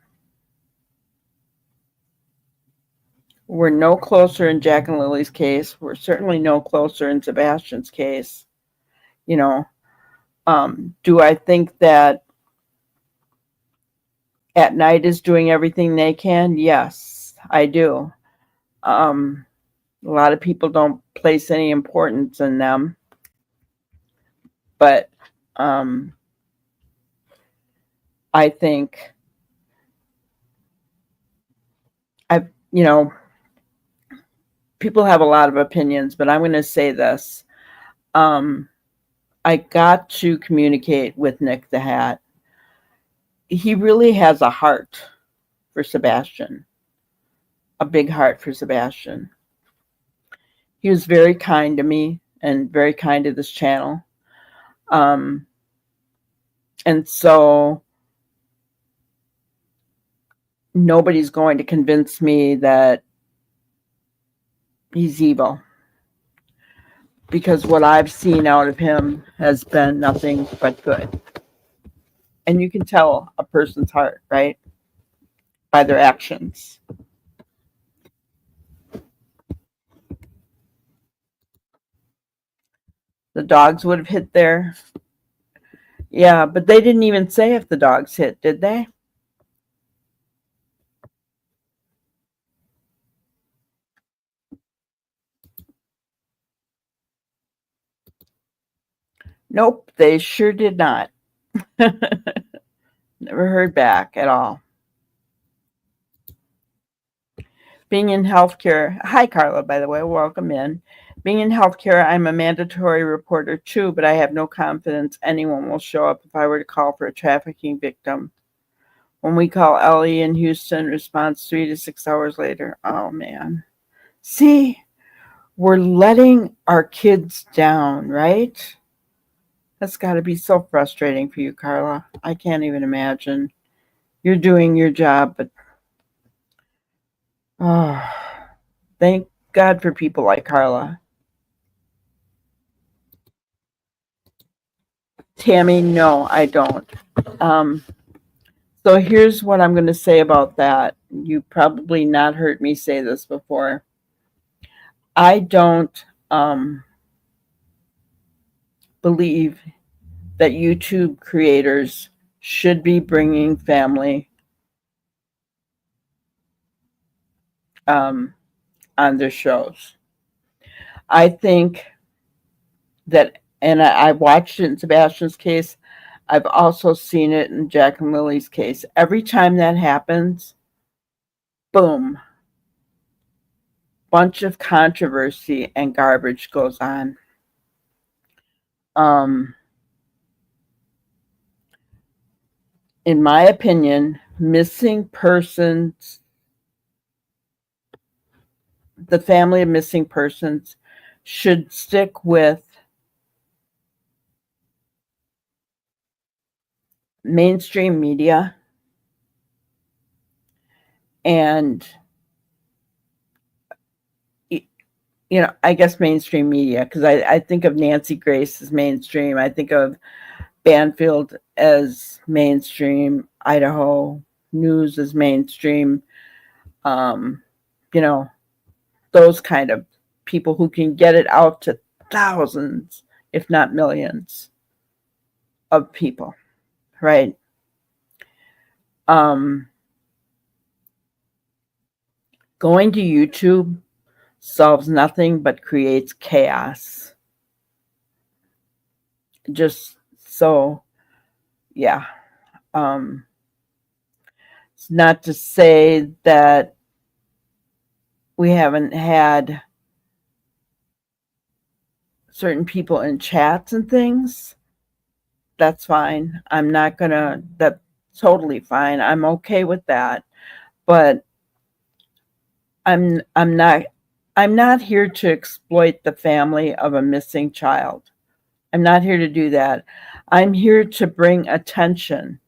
[SPEAKER 2] We're no closer in Jack and Lily's case. We're certainly no closer in Sebastian's case. You know, do I think that At Night is doing everything they can? Yes, I do. A lot of people don't place any importance in them, but I think people have a lot of opinions, but I'm going to say this. I got to communicate with Nick the Hat. He really has a heart for Sebastian, a big heart for Sebastian. He was very kind to me and very kind to this channel. And so nobody's going to convince me that he's evil, because what I've seen out of him has been nothing but good. And you can tell a person's heart, right? by their actions. The dogs would have hit there. Yeah, but they didn't even say if the dogs hit, did they? Nope, they sure did not. Never heard back at all. Being in healthcare, hi Carla, by the way, welcome in. Being in healthcare, I'm a mandatory reporter too, but I have no confidence anyone will show up if I were to call for a trafficking victim. When we call Ellie in Houston, response 3 to 6 hours later. Oh man. See, we're letting our kids down, right? That's got to be so frustrating for you, Carla. I can't even imagine. You're doing your job, but oh, thank God for people like Carla. Tammy, no, I don't. So here's what I'm going to say about that. You probably not heard me say this before. I don't believe that YouTube creators should be bringing family on their shows. I think that, and I watched it in Sebastian's case. I've also seen it in Jack and Lily's case. Every time that happens, boom, bunch of controversy and garbage goes on. In my opinion, missing persons, the family of missing persons should stick with mainstream media and, I guess mainstream media, because I think of Nancy Grace as mainstream. I think of Banfield as mainstream, Idaho News as mainstream, those kind of people who can get it out to thousands, if not millions of people, right? Going to YouTube solves nothing but creates chaos. Just so, yeah. It's not to say that we haven't had certain people in chats and things. That's fine. That's totally fine. I'm okay with that. But I'm not here to exploit the family of a missing child. I'm not here to do that. I'm here to bring attention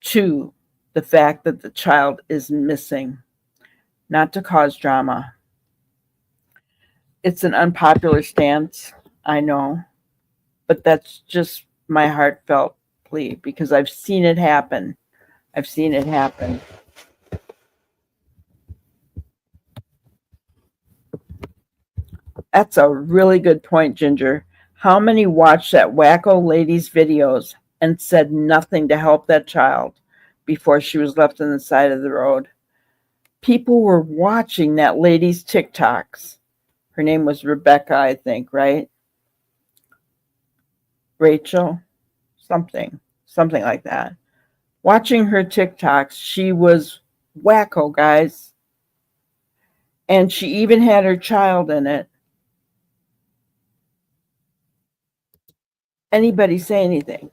[SPEAKER 2] to the fact that the child is missing, not to cause drama. It's an unpopular stance, I know, but that's just my heartfelt plea because I've seen it happen. I've seen it happen. That's a really good point, Ginger. How many watched that wacko lady's videos and said nothing to help that child before she was left on the side of the road? People were watching that lady's TikToks. Her name was Rebecca, I think, right? Rachel, something like that. Watching her TikToks, she was wacko, guys. And she even had her child in it. Anybody say anything?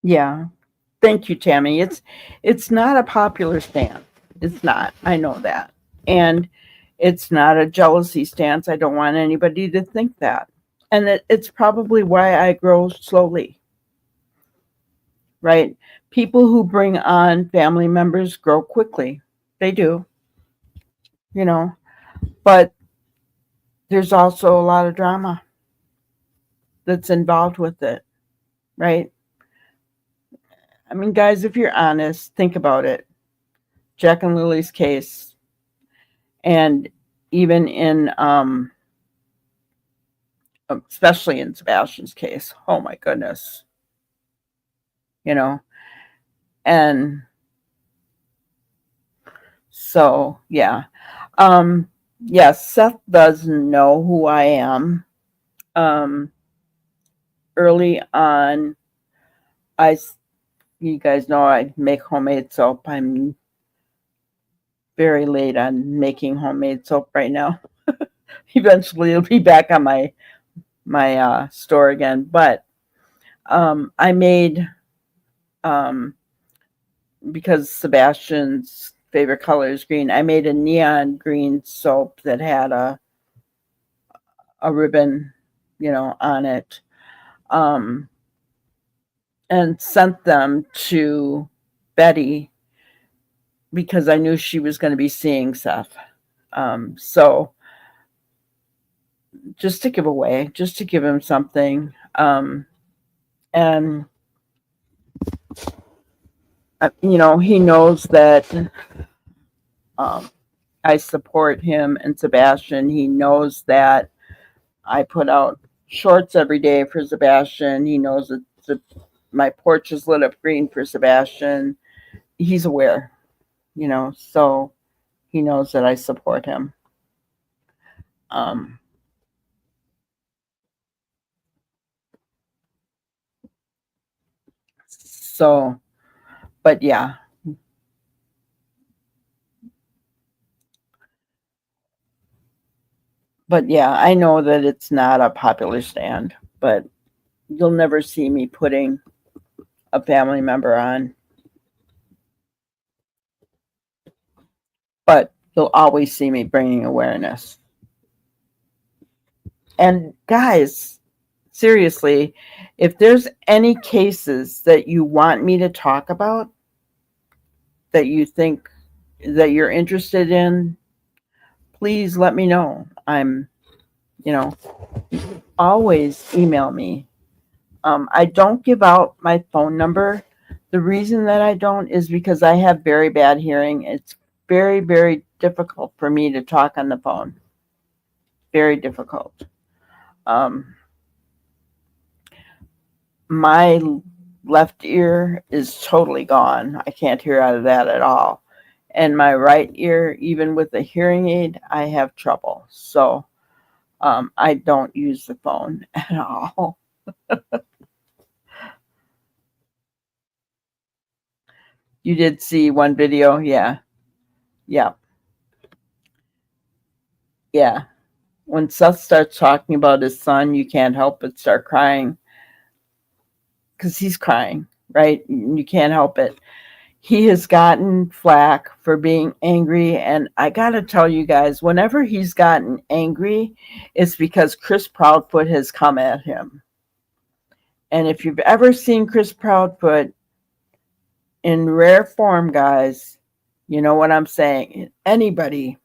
[SPEAKER 2] Yeah. Thank you, Tammy. It's not a popular stance. It's not. I know that. And It's not a jealousy stance. I don't want anybody to think that. And it's probably why I grow slowly, right? People who bring on family members grow quickly. They do, you know, but there's also a lot of drama that's involved with it, right? I mean, guys, if you're honest, think about it. Jack and Lily's case, and even in, especially in Sebastian's case, oh my goodness, you know, and so, yeah. Yes, Seth does know who I am. Early on, you guys know I make homemade soap. I'm very late on making homemade soap right now. Eventually, it'll be back on my store again. But I made, because Sebastian's favorite color is green, I made a neon green soap that had a ribbon, on it, and sent them to Betty because I knew she was going to be seeing Seth. So just to give away, just to give him something. And, he knows that I support him and Sebastian. He knows that I put out shorts every day for Sebastian. He knows that my porch is lit up green for Sebastian. He's aware, so he knows that I support him. So, but yeah. But yeah, I know that it's not a popular stand, but you'll never see me putting a family member on. But you'll always see me bringing awareness. And guys, seriously, if there's any cases that you want me to talk about, that you think that you're interested in, please let me know. I'm, always email me. I don't give out my phone number. The reason that I don't is because I have very bad hearing. It's very, very difficult for me to talk on the phone. Very difficult. My left ear is totally gone. I can't hear out of that at all. And my right ear, even with a hearing aid, I have trouble. So I don't use the phone at all. You did see one video? Yeah. Yeah. Yeah. When Seth starts talking about his son, you can't help but start crying because he's crying, right? You can't help it. He has gotten flack for being angry. And I got to tell you guys, whenever he's gotten angry, it's because Chris Proudfoot has come at him. And if you've ever seen Chris Proudfoot in rare form, guys, you know what I'm saying. Anybody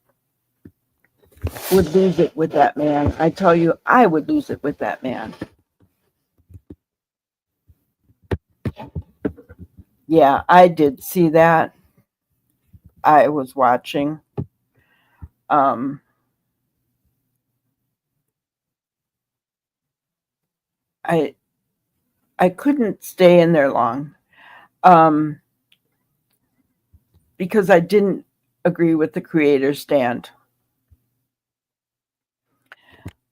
[SPEAKER 2] would lose it with that man. I tell you, I would lose it with that man. Yeah, I did see that. I was watching. I couldn't stay in there long because I didn't agree with the creator's stand.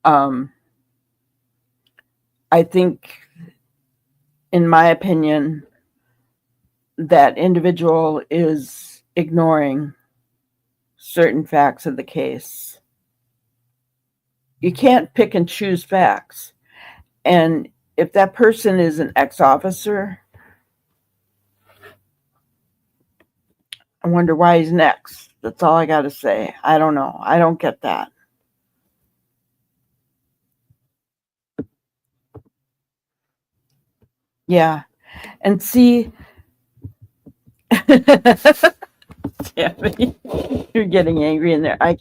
[SPEAKER 2] I think, in my opinion, that individual is ignoring certain facts of the case. You can't pick and choose facts. And if that person is an ex-officer, I wonder why he's next. That's all I got to say. I don't know. I don't get that. Yeah. And see, Tammy, you're getting angry in there. I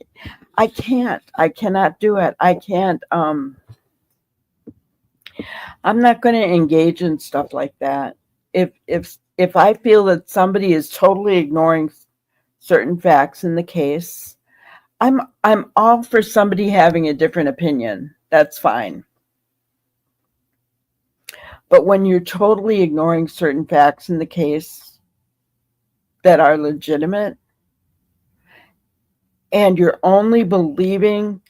[SPEAKER 2] can't. I cannot do it. I can't. I'm not going to engage in stuff like that. If I feel that somebody is totally ignoring certain facts in the case, I'm all for somebody having a different opinion. That's fine. But when you're totally ignoring certain facts in the case that are legitimate, and you're only believing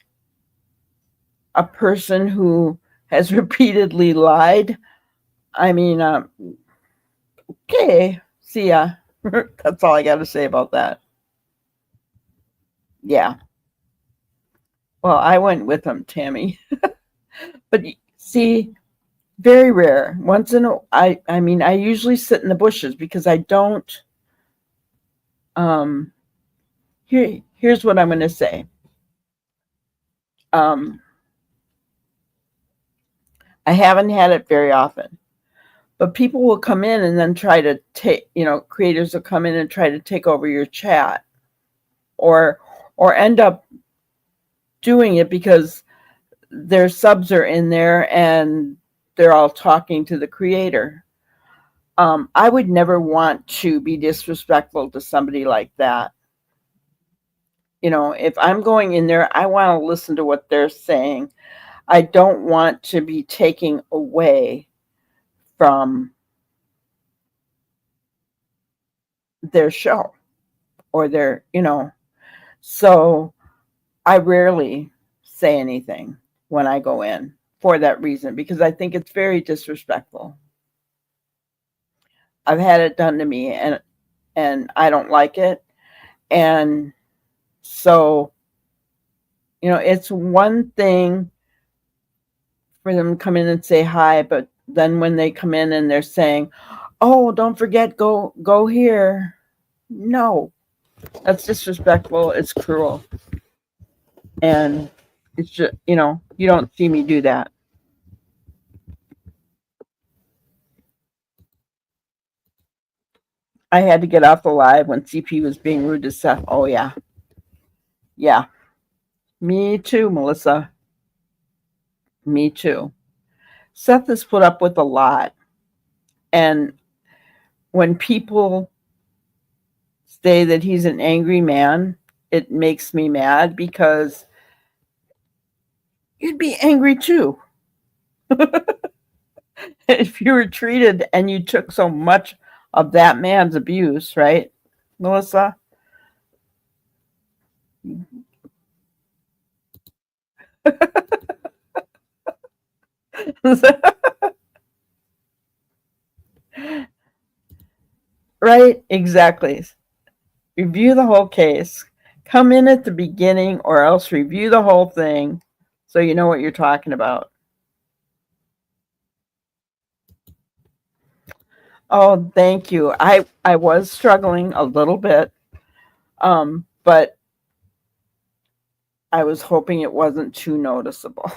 [SPEAKER 2] a person who has repeatedly lied, I mean, okay, see ya. That's all I got to say about that. Yeah. Well, I went with him, Tammy. But see, very rare. Once in a, I mean, I usually sit in the bushes because I don't. Um, here's what I'm going to say. Um, I haven't had it very often, but people will come in and then try to take, creators will come in and try to take over your chat, or end up doing it because their subs are in there and they're all talking to the creator. I would never want to be disrespectful to somebody like that. If I'm going in there, I want to listen to what they're saying. I don't want to be taking away from their show or their, so I rarely say anything when I go in for that reason, because I think it's very disrespectful. I've had it done to me and I don't like it. And so, it's one thing for them to come in and say hi, but then when they come in and they're saying, "Oh, don't forget, go here." No, that's disrespectful. It's cruel. And it's just, you don't see me do that. I had to get off the live when CP was being rude to Seth. Oh, yeah. Yeah. Me too, Melissa. Me too. Seth has put up with a lot. And when people say that he's an angry man, it makes me mad because you'd be angry too. If you were treated and you took so much of that man's abuse, right, Melissa? Right? Exactly. Review the whole case. Come in at the beginning or else review the whole thing so you know what you're talking about. Oh, thank you. I was struggling a little bit, but I was hoping it wasn't too noticeable.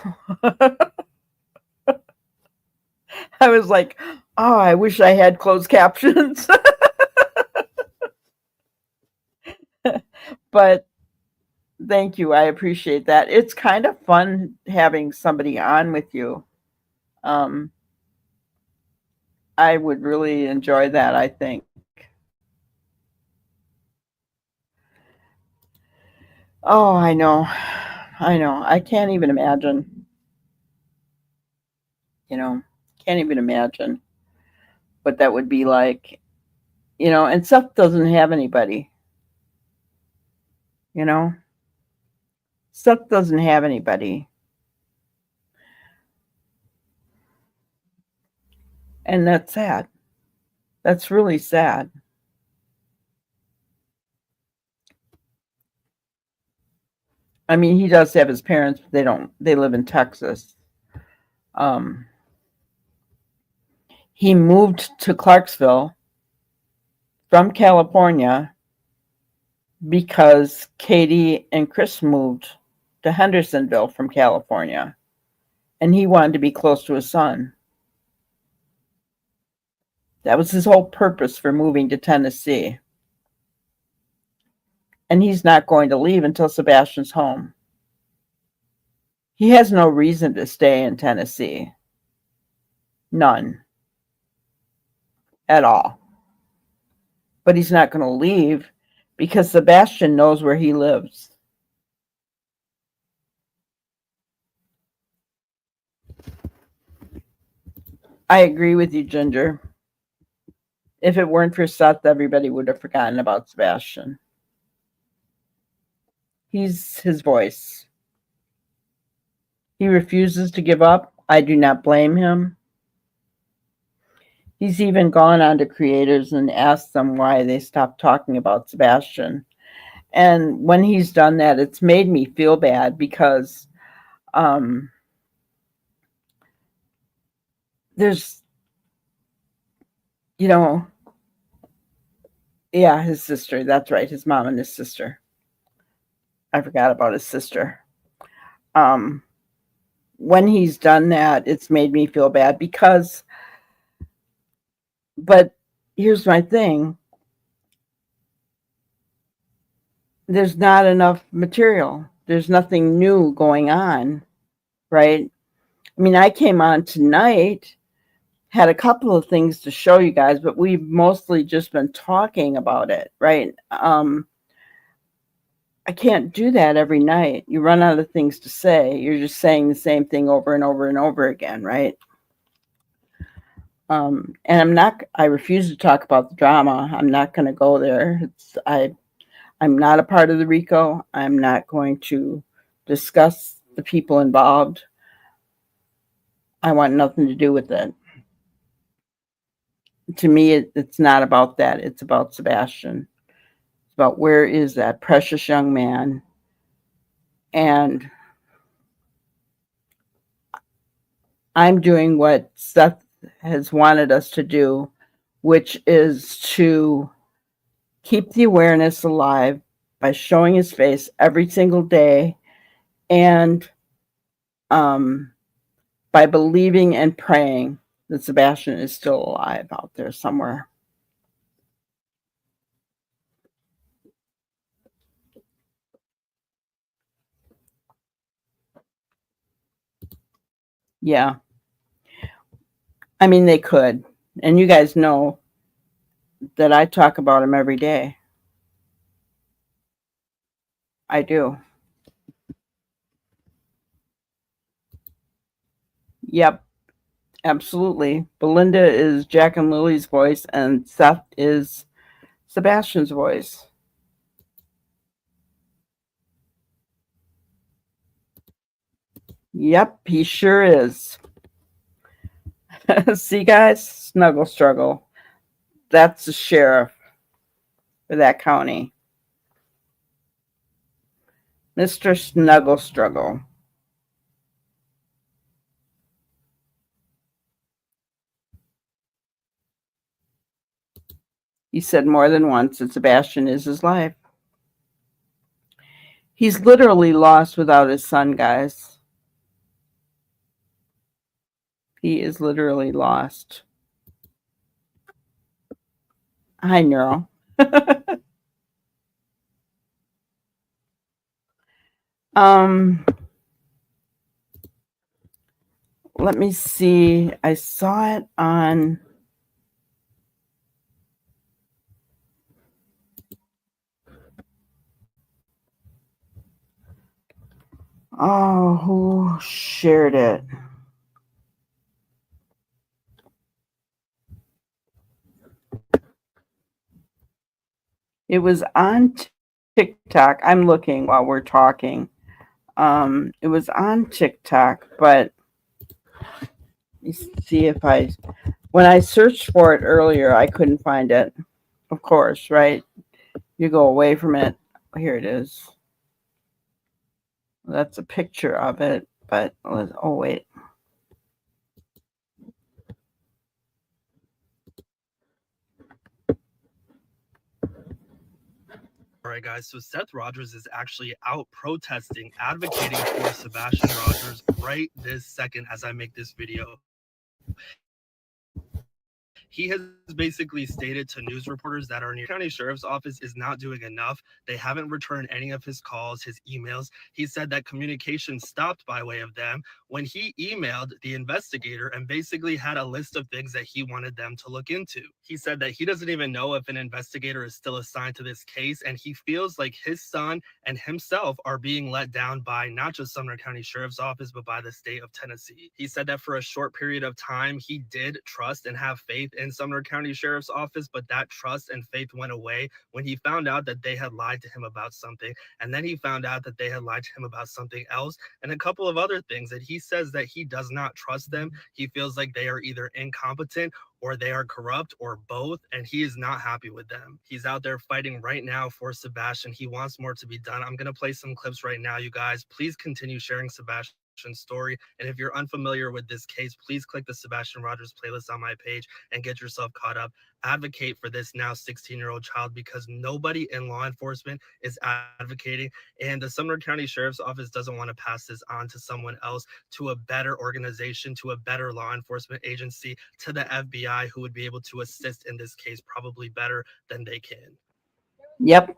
[SPEAKER 2] I was like, oh, I wish I had closed captions. But thank you. I appreciate that. It's kind of fun having somebody on with you. Um, I would really enjoy that, I think. Oh, I know. I know. I can't even imagine. Can't even imagine what that would be like. And Seth doesn't have anybody. You know, Seth doesn't have anybody. And that's sad. That's really sad. I mean, he does have his parents, but they live in Texas. Um, he moved to Clarksville from California because Katie and Chris moved to Hendersonville from California, and he wanted to be close to his son. That was his whole purpose for moving to Tennessee. And he's not going to leave until Sebastian's home. He has no reason to stay in Tennessee. None. At all. But he's not going to leave because Sebastian knows where he lives. I agree with you, Ginger. If it weren't for Seth, everybody would have forgotten about Sebastian. He's his voice. He refuses to give up. I do not blame him. He's even gone on to creators and asked them why they stopped talking about Sebastian. And when he's done that, it's made me feel bad because there's, yeah, his sister. That's right, his mom and his sister. I forgot about his sister. When he's done that, it's made me feel bad because, but here's my thing. There's not enough material. There's nothing new going on, right? I mean, I came on tonight, had a couple of things to show you guys, but we've mostly just been talking about it, right? I can't do that every night. You run out of things to say. You're just saying the same thing over and over and over again, right? And I refuse to talk about the drama. I'm not going to go there. I'm not a part of the RICO. I'm not going to discuss the people involved. I want nothing to do with it. To me, it's not about that. It's about Sebastian. It's about where is that precious young man. And I'm doing what Seth has wanted us to do, which is to keep the awareness alive by showing his face every single day and by believing and praying that Sebastian is still alive out there somewhere. Yeah. I mean, they could. And you guys know that I talk about him every day. I do. Yep. Absolutely. Belinda is Jack and Lily's voice, and Seth is Sebastian's voice. Yep, he sure is. See, guys, snuggle struggle. That's the sheriff for that county. Mr. Snuggle Struggle. He said more than once that Sebastian is his life. He's literally lost without his son, guys. He is literally lost. Hi, Neuro. Let me see. I saw it on. Oh, who shared it? It was on TikTok. I'm looking while we're talking. It was on TikTok, but let's see if when I searched for it earlier, I couldn't find it. Of course, right? You go away from it. Here it is. That's a picture of it, but oh wait.
[SPEAKER 4] All right, guys. So Seth Rogers is actually out protesting, advocating for Sebastian Rogers right this second as I make this video. He has basically stated to news reporters that our New York County Sheriff's Office is not doing enough. They haven't returned any of his calls, his emails. He said that communication stopped by way of them when he emailed the investigator and basically had a list of things that he wanted them to look into. He said that he doesn't even know if an investigator is still assigned to this case, and he feels like his son and himself are being let down by not just Sumner County Sheriff's Office, but by the state of Tennessee. He said that for a short period of time, he did trust and have faith in Sumner County Sheriff's Office, but that trust and faith went away when he found out that they had lied to him about something. And then he found out that they had lied to him about something else and a couple of other things. And he says that he does not trust them. He feels like they are either incompetent or they are corrupt or both, and he is not happy with them. He's out there fighting right now for Sebastian. He wants more to be done. I'm going to play some clips right now, you guys. Please continue sharing Sebastian's story. And if you're unfamiliar with this case, please click the Sebastian Rogers playlist on my page and get yourself caught up. Advocate for this now 16-year-old child, because nobody in law enforcement is advocating, and the Sumner County Sheriff's Office doesn't want to pass this on to someone else, to a better organization, to a better law enforcement agency, to the FBI, who would be able to assist in this case probably better than they can.
[SPEAKER 2] Yep.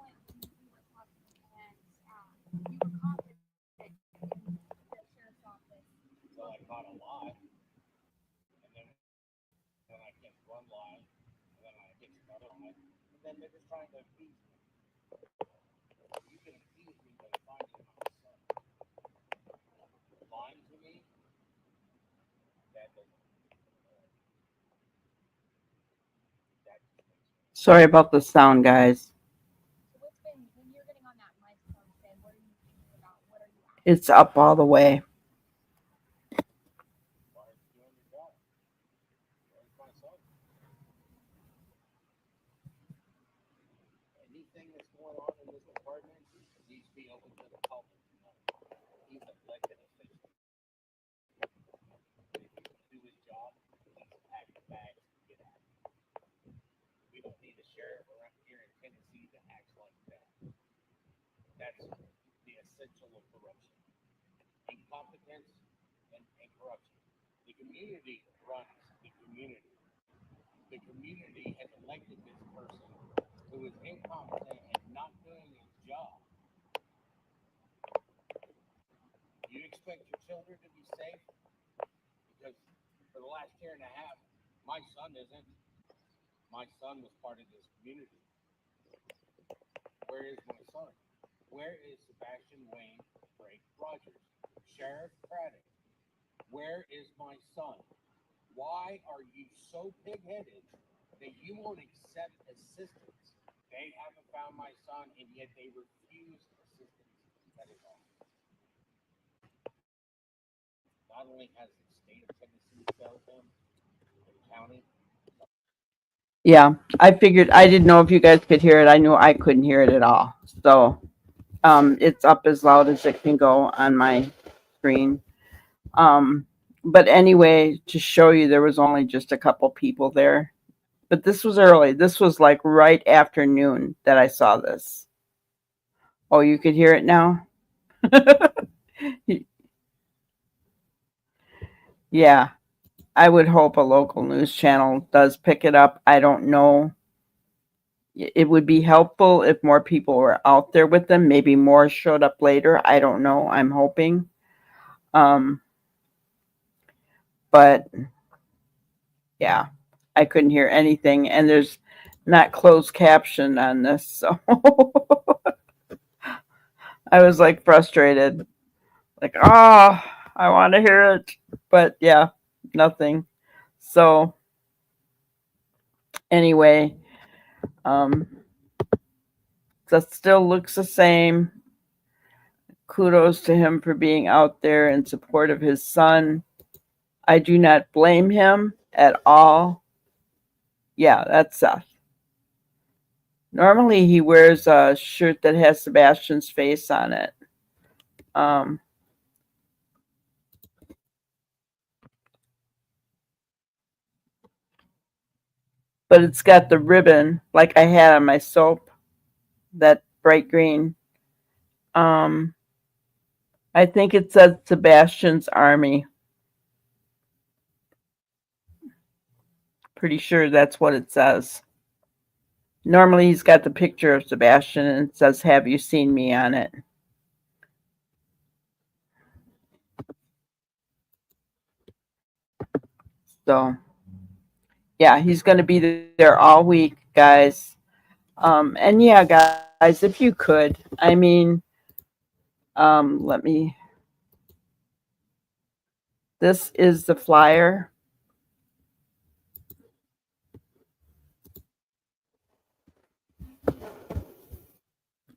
[SPEAKER 2] Sorry about the sound, guys. It's up all the way. Yeah, I figured, I didn't know if you guys could hear it. I knew I couldn't hear it at all. So it's up as loud as it can go on my screen. But anyway, to show you, there was only just a couple people there. But this was early. This was like right after noon that I saw this. Oh, you could hear it now? Yeah, I would hope a local news channel does pick it up. I don't know. It would be helpful if more people were out there with them. Maybe more showed up later. I don't know. I'm hoping. But yeah, I couldn't hear anything. And there's not closed caption on this. So I was like frustrated. Like, oh, I want to hear it. But yeah, nothing. So anyway, that still looks the same. Kudos to him for being out there in support of his son. I do not blame him at all. Yeah, that's Seth. Normally he wears a shirt that has Sebastian's face on it. But it's got the ribbon like I had on my soap that bright green. I think it says Sebastian's Army. Pretty sure that's what it says. Normally he's got the picture of Sebastian and it says, "Have you seen me?" on it. So, yeah, he's going to be there all week, guys. And yeah, guys, if you could, I mean, let me, this is the flyer.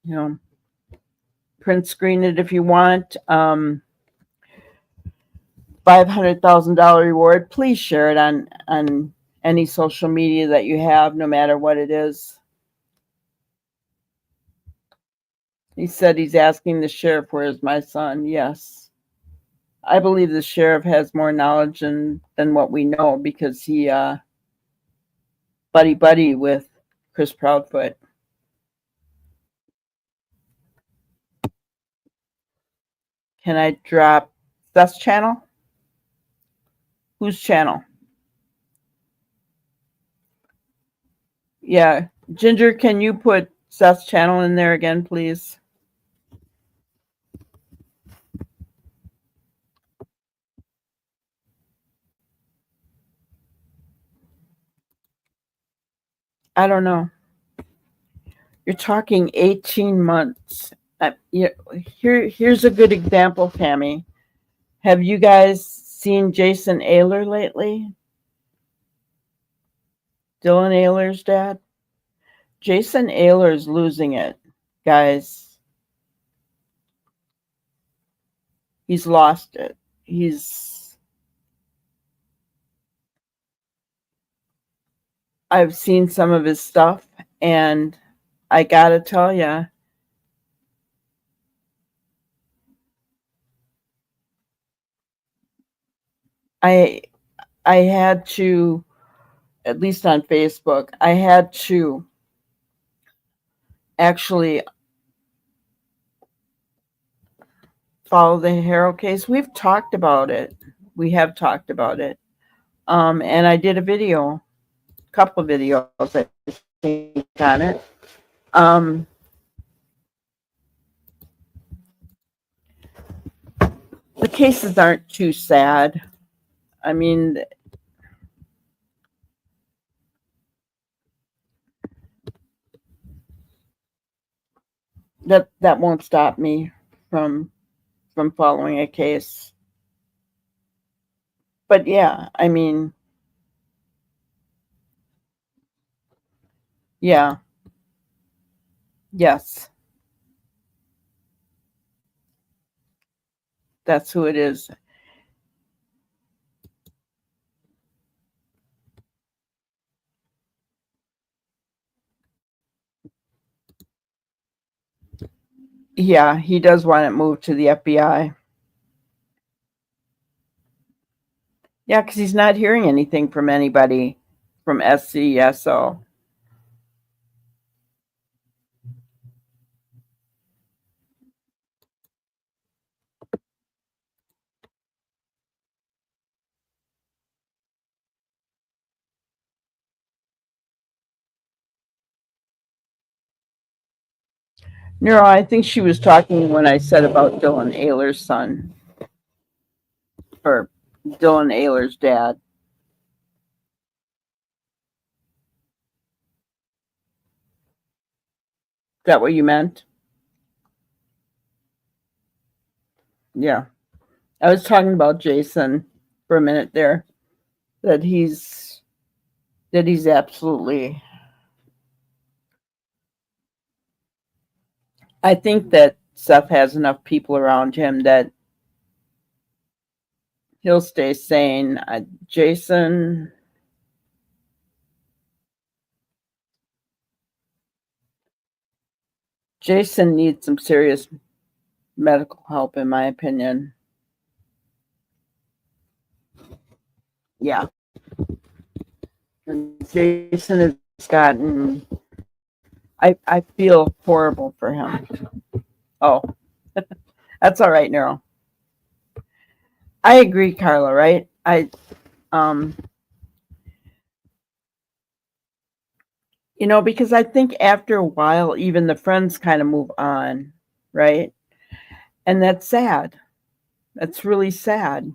[SPEAKER 2] You know, print screen it if you want. $500,000 reward. Please share it on any social media that you have, no matter what it is. He said he's asking the sheriff, "Where's my son?" Yes. I believe the sheriff has more knowledge than what we know, because he buddy with Chris Proudfoot. Can I drop Seth's channel? Whose channel? Yeah. Ginger, can you put Seth's channel in there again, please? I don't know. You're talking 18 months. Here's a good example, Tammy. Have you guys seen Jason Ayler lately? Dylan Ayler's dad? Jason Ayler's losing it, guys. He's lost it. I've seen some of his stuff, and I gotta tell you, I had to, at least on Facebook, I had to actually follow the Harrow case. We've talked about it. We have talked about it. And I did a video, a couple of videos, I think, on it. The cases aren't too sad. I mean, that won't stop me from following a case. But yeah, I mean, yeah, yes, that's who it is. Yeah, he does want it moved to the FBI. Yeah, because he's not hearing anything from anybody from SCSO. No, I think she was talking when I said about Dylan Ayler's son, or Dylan Ayler's dad. Is that what you meant? Yeah. I was talking about Jason for a minute there. That he's absolutely, I think that Seth has enough people around him that he'll stay sane. Jason needs some serious medical help, in my opinion. Yeah. And Jason has gotten, I feel horrible for him. Oh, that's all right, Neryl. I agree, Carla, right? Um, because I think after a while, even the friends kind of move on, right? And that's sad. That's really sad.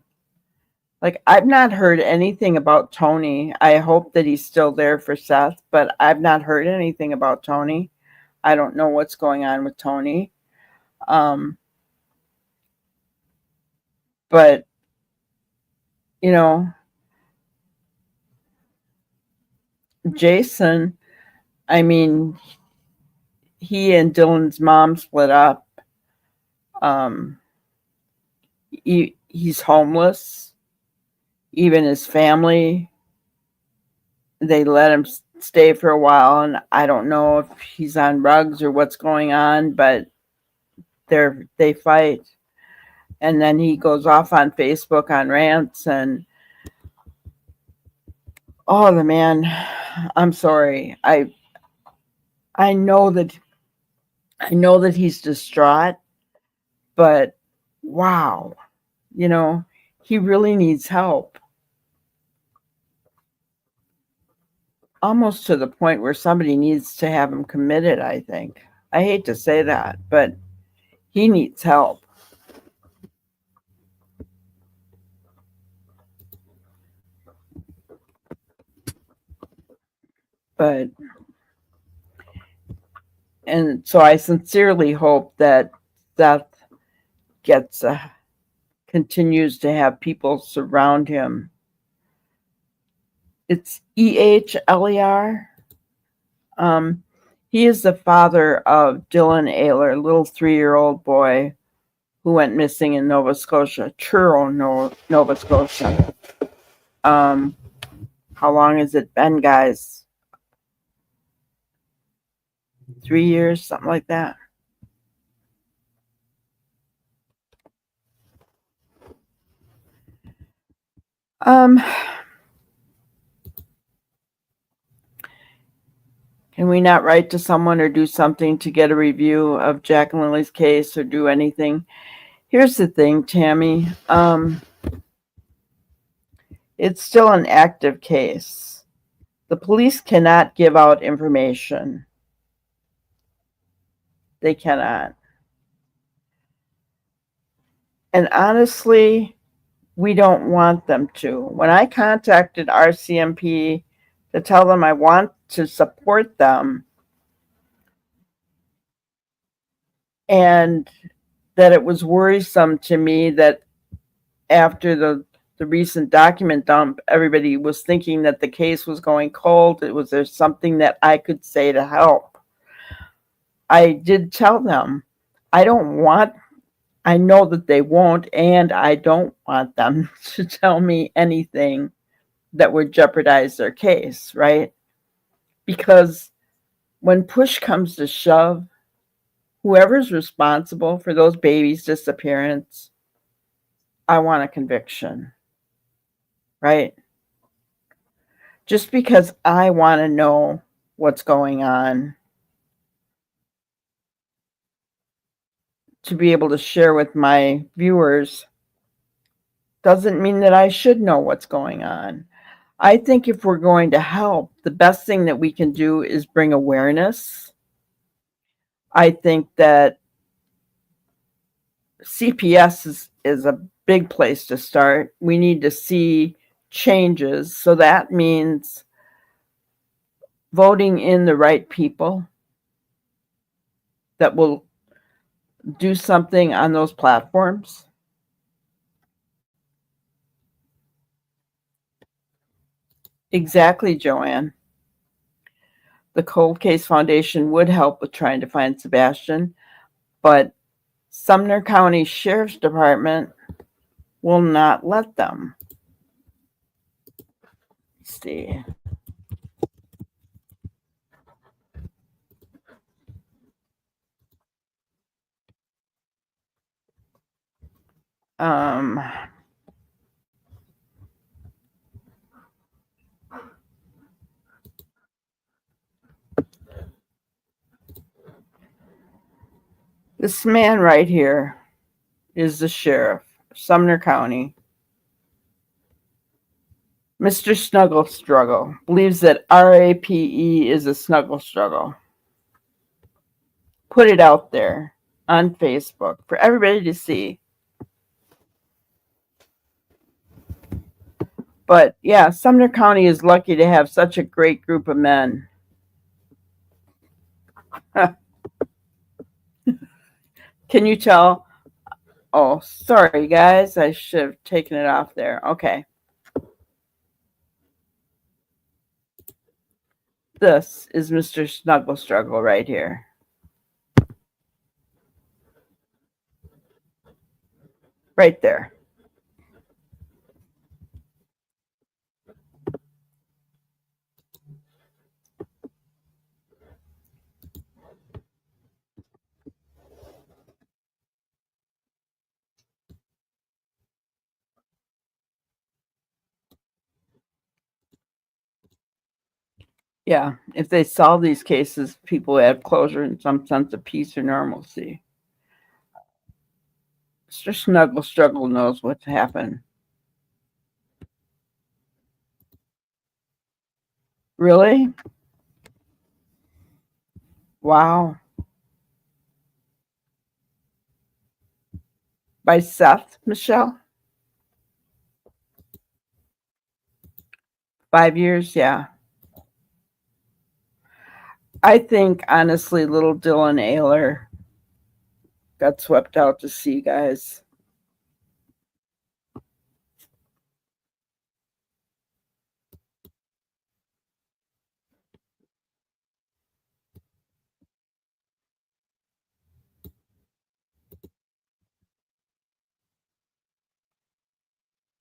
[SPEAKER 2] Like, I've not heard anything about Tony. I hope that he's still there for Seth, but I've not heard anything about Tony. I don't know what's going on with Tony. But, you know, Jason, I mean, he and Dylan's mom split up. He's homeless. Even his family, they let him stay for a while, and I don't know if he's on rugs or what's going on, but they fight. And then he goes off on Facebook on rants, and oh, the man, I'm sorry. I know that he's distraught, but wow, he really needs help. Almost to the point where somebody needs to have him committed, I think. I hate to say that, but he needs help. And so I sincerely hope that Seth continues to have people surround him. It's EHLER. He is the father of Dylan Ayler, little 3-year-old boy who went missing in Nova Scotia, Truro, Nova Scotia. How long has it been, guys? 3 years, something like that. Can we not write to someone or do something to get a review of Jack and Lily's case or do anything? Here's the thing, Tammy. It's still an active case. The police cannot give out information. They cannot. And honestly, we don't want them to. When I contacted RCMP to tell them I want to support them and that it was worrisome to me that after the recent document dump, everybody was thinking that the case was going cold. Was there something that I could say to help? I did tell them I know that they won't, and I don't want them to tell me anything that would jeopardize their case, right? Because when push comes to shove, whoever's responsible for those babies' disappearance, I want a conviction, right? Just because I want to know what's going on, to be able to share with my viewers, doesn't mean that I should know what's going on. I think if we're going to help, the best thing that we can do is bring awareness. I think that CPS is a big place to start. We need to see changes. So that means voting in the right people that will do something on those platforms. Exactly, Joanne. The Cold Case Foundation would help with trying to find Sebastian, but Sumner County Sheriff's Department will not let them. Let's see. Um, This man right here is the sheriff, Sumner County. Mr. Snuggle Struggle believes that RAPE is a snuggle struggle. Put it out there on Facebook for everybody to see. But yeah, Sumner County is lucky to have such a great group of men. Can you tell? Oh, sorry, guys. I should have taken it off there. Okay. This is Mr. Snuggle Struggle right here. Right there. Yeah, if they solve these cases, people have closure and some sense of peace or normalcy. Mr. Snuggle Struggle knows what's happened. Really? Wow. By Seth, Michelle? 5 years? Yeah. I think, honestly, little Dylan Ayler got swept out to sea, guys.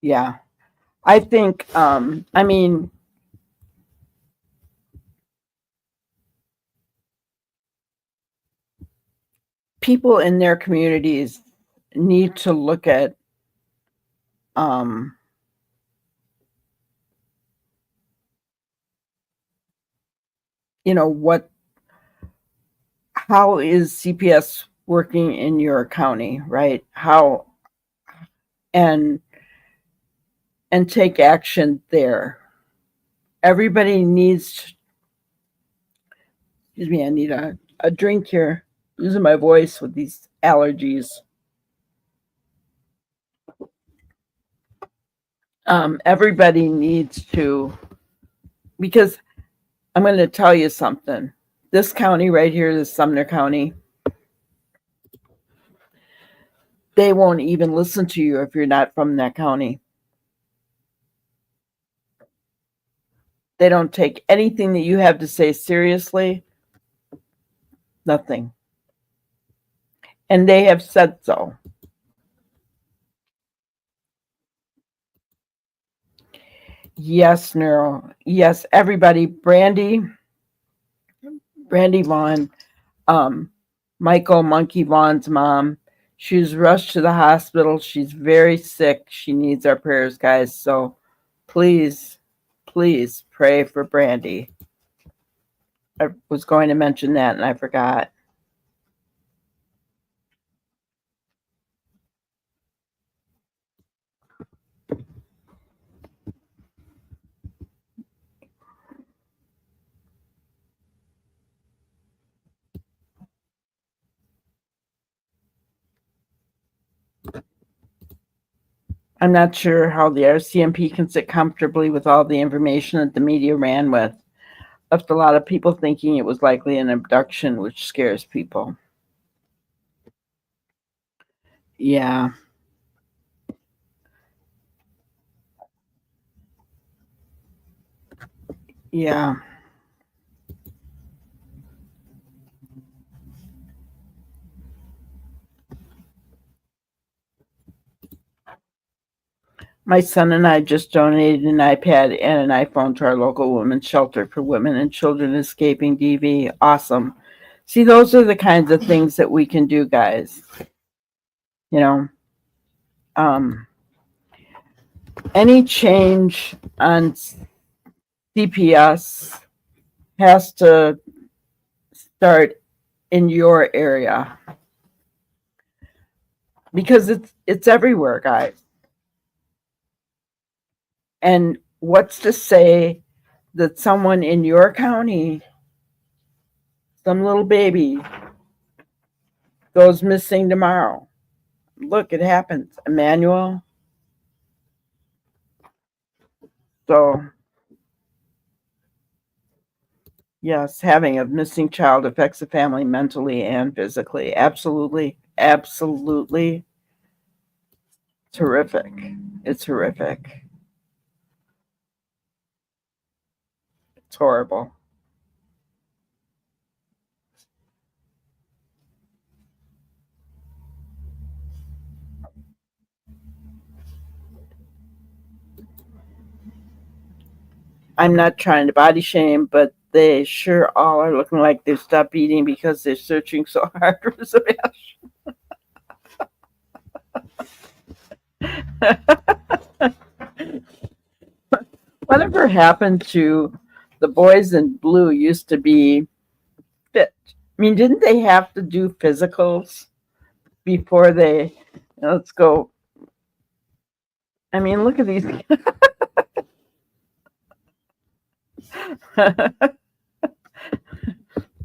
[SPEAKER 2] Yeah. I think, I mean, people in their communities need to look at what how is CPS working in your county, right? How and take action there. Everybody needs, excuse me, I need a drink here. Losing my voice with these allergies. Everybody needs to, because I'm going to tell you something. This county right here, this Sumner County, they won't even listen to you if you're not from that county. They don't take anything that you have to say seriously. Nothing. And they have said so. Yes, Neuro. Yes, everybody. Brandy Vaughn, Michael Monkey Vaughn's mom. She was rushed to the hospital. She's very sick. She needs our prayers, guys. So please, please pray for Brandy. I was going to mention that and I forgot. I'm not sure how the RCMP can sit comfortably with all the information that the media ran with. Left a lot of people thinking it was likely an abduction, which scares people. Yeah. Yeah. My son and I just donated an iPad and an iPhone to our local women's shelter for women and children escaping DV. Awesome. See, those are the kinds of things that we can do, guys. Any change on CPS has to start in your area. because it's everywhere, guys. And what's to say that someone in your county, some little baby, goes missing tomorrow? Look, it happens. Emmanuel. So, yes, having a missing child affects the family mentally and physically. Absolutely. Absolutely. It's horrific. It's horrific. It's horrible. I'm not trying to body shame, but they sure all are looking like they've stopped eating because they're searching so hard for Sebastian. Whatever happened to the boys in blue used to be fit? I mean, didn't they have to do physicals before they, let's go? I mean, look at these.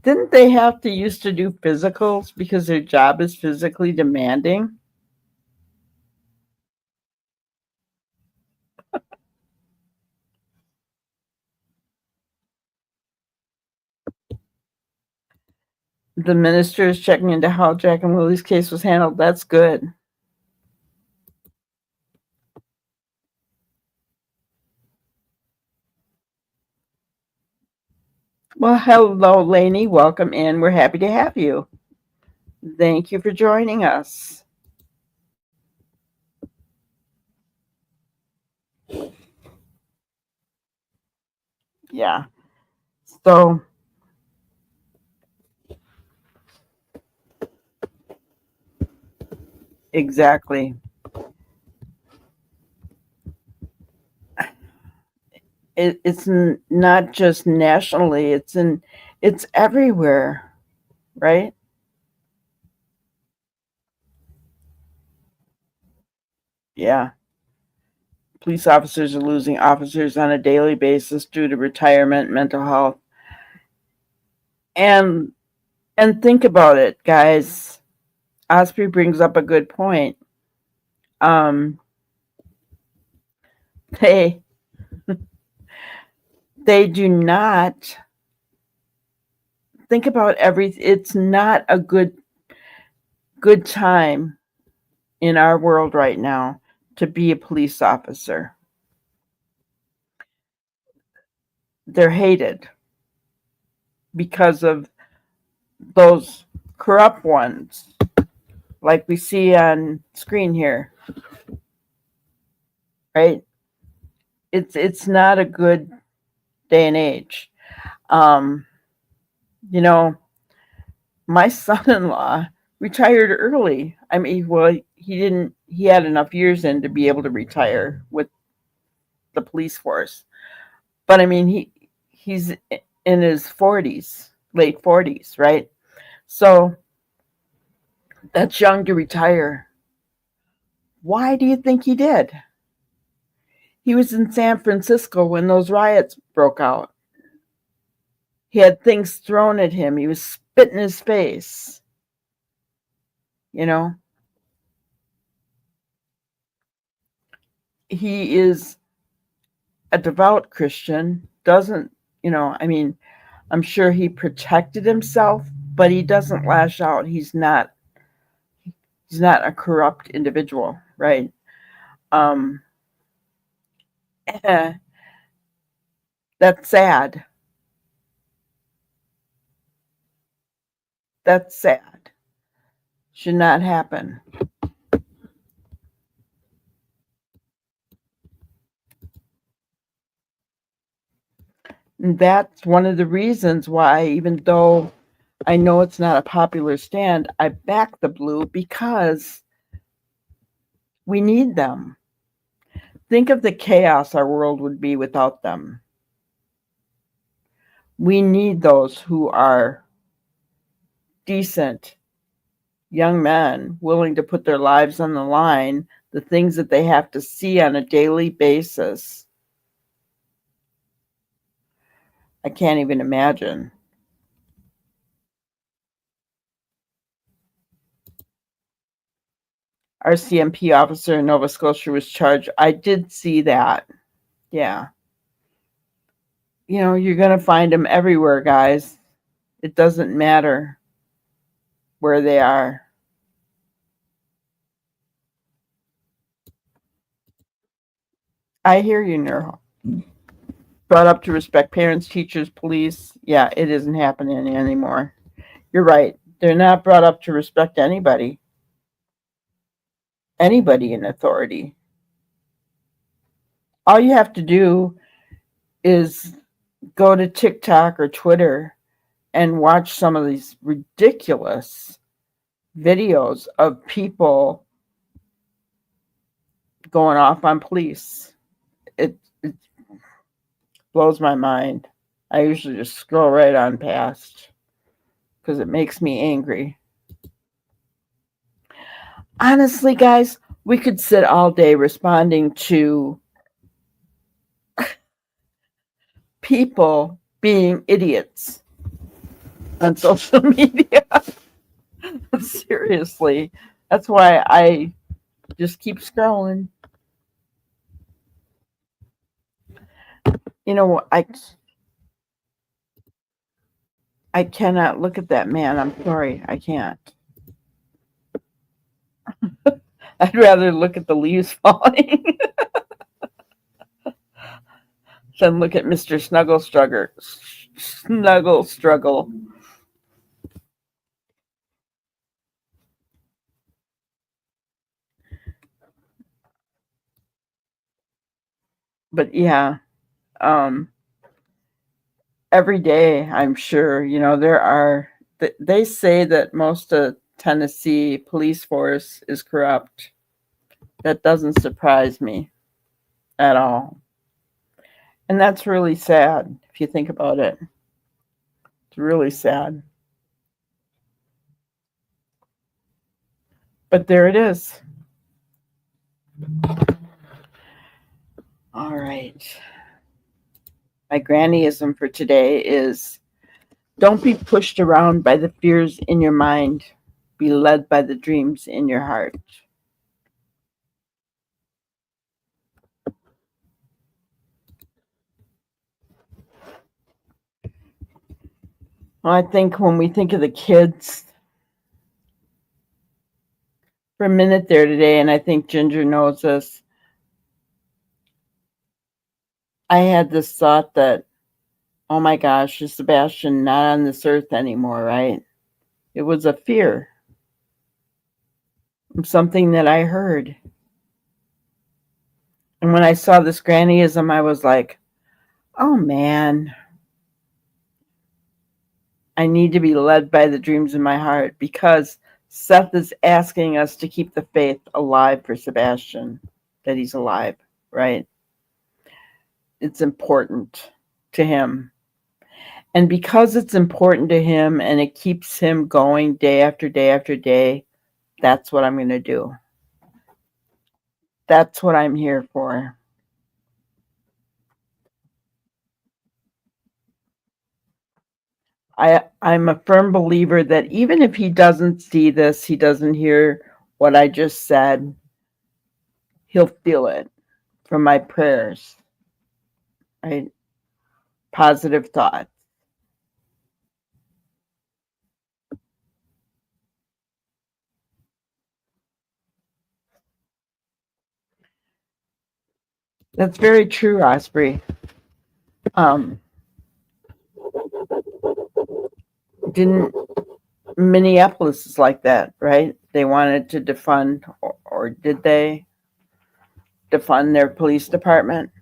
[SPEAKER 2] Didn't they have to used to do physicals because their job is physically demanding? The minister is checking into how Jack and Willie's case was handled. That's good. Well, hello, Lainey. Welcome in. We're happy to have you. Thank you for joining us. Yeah. So, exactly. It's not just nationally. It's everywhere, right? Yeah. Police officers are losing officers on a daily basis due to retirement, mental health, and think about it, guys. Osprey brings up a good point. Um, they they do not think about everything. It's not a good time in our world right now to be a police officer. They're hated because of those corrupt ones, like we see on screen here, right? It's not a good day and age. Um, you know, my son-in-law retired early. I mean, well, he didn't. He had enough years in to be able to retire with the police force. But I mean, he's in his 40s, late 40s, right? So that's young to retire. Why do you think he did? He was in San Francisco when those riots broke out. He had things thrown at him. He was spit in his face. You know, he is a devout Christian, doesn't, I mean, I'm sure he protected himself, but he doesn't lash out. He's not a corrupt individual, right? Um, that's sad. That's sad. Should not happen. And that's one of the reasons why, even though I know it's not a popular stand, I back the blue because we need them. Think of the chaos our world would be without them. We need those who are decent young men willing to put their lives on the line, the things that they have to see on a daily basis. I can't even imagine. Our CMP officer in Nova Scotia was charged. I did see that. Yeah. You're going to find them everywhere, guys. It doesn't matter where they are. I hear you, Nero. Brought up to respect parents, teachers, police. Yeah, it isn't happening anymore. You're right. They're not brought up to respect anybody in authority. All you have to do is go to TikTok or Twitter and watch some of these ridiculous videos of people going off on police. It blows my mind. I usually just scroll right on past because it makes me angry. Honestly, guys, we could sit all day responding to people being idiots on social media. Seriously. That's why I just keep scrolling. I cannot look at that man. I'm sorry. I can't. I'd rather look at the leaves falling than look at Mr. Snuggle Struggle. But yeah, every day, I'm sure, they say that most of Tennessee police force is corrupt. That doesn't surprise me at all. And that's really sad if you think about it. It's really sad. But there it is. All right. My grannyism for today is don't be pushed around by the fears in your mind. Be led by the dreams in your heart. Well, I think when we think of the kids for a minute there today, and I think Ginger knows this, I had this thought that, oh my gosh, is Sebastian not on this earth anymore, right? It was a fear. Something that I heard. And when I saw this grannyism, I was like, oh man, I need to be led by the dreams in my heart because Seth is asking us to keep the faith alive for Sebastian, that he's alive, right? It's important to him. And because it's important to him and it keeps him going day after day after day, that's what I'm going to do. That's what I'm here for. I'm a firm believer that even if he doesn't see this, he doesn't hear what I just said, he'll feel it from my prayers, right? Positive thoughts. That's very true, Osprey. Didn't Minneapolis is like that, right? They wanted to defund, or did they defund their police department?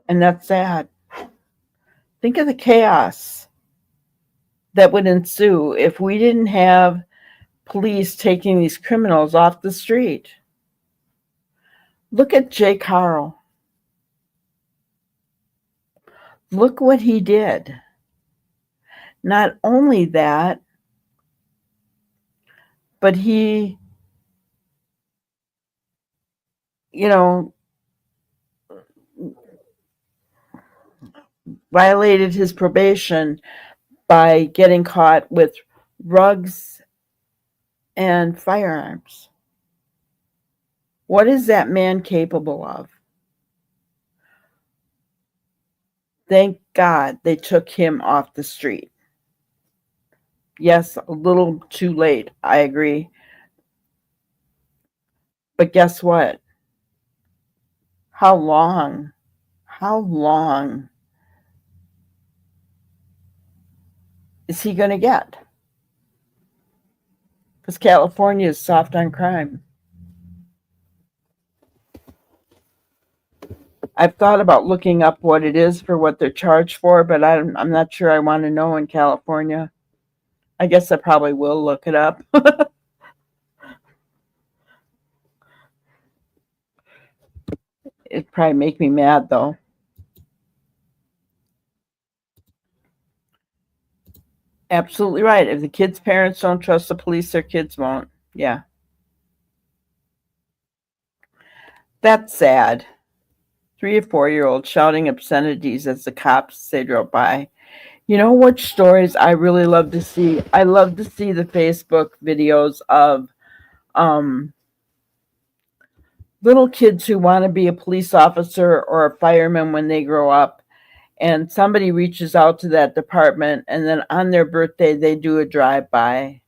[SPEAKER 2] And that's sad. Think of the chaos that would ensue if we didn't have police taking these criminals off the street. Look at Jay Carl. Look what he did. Not only that, but he, you know, violated his probation by getting caught with drugs and firearms. What is that man capable of? Thank God they took him off the street. Yes, a little too late, I agree. But guess what? How long? How long is he going to get? Because California is soft on crime. I've thought about looking up what it is for what they're charged for, but I'm not sure I want to know in California. I guess I probably will look it up. It'd probably make me mad, though. Absolutely right. If the kids' parents don't trust the police, their kids won't. Yeah. That's sad. 3 or 4-year-olds shouting obscenities as the cops they drove by. You know what stories I really love to see? I love to see the Facebook videos of little kids who want to be a police officer or a fireman when they grow up, and somebody reaches out to that department, and then on their birthday they do a drive-by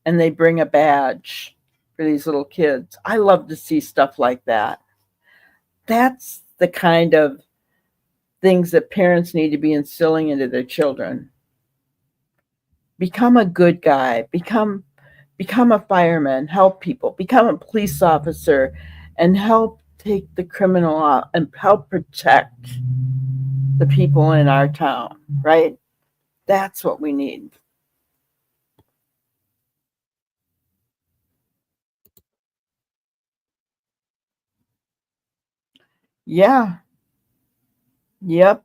[SPEAKER 2] and they bring a badge for these little kids. I love to see stuff like that. That's the kind of things that parents need to be instilling into their children. Become a good guy. Become a fireman. Help people. Become a police officer and help take the criminal out and help protect the people in our town, right? That's what we need. Yeah. Yep.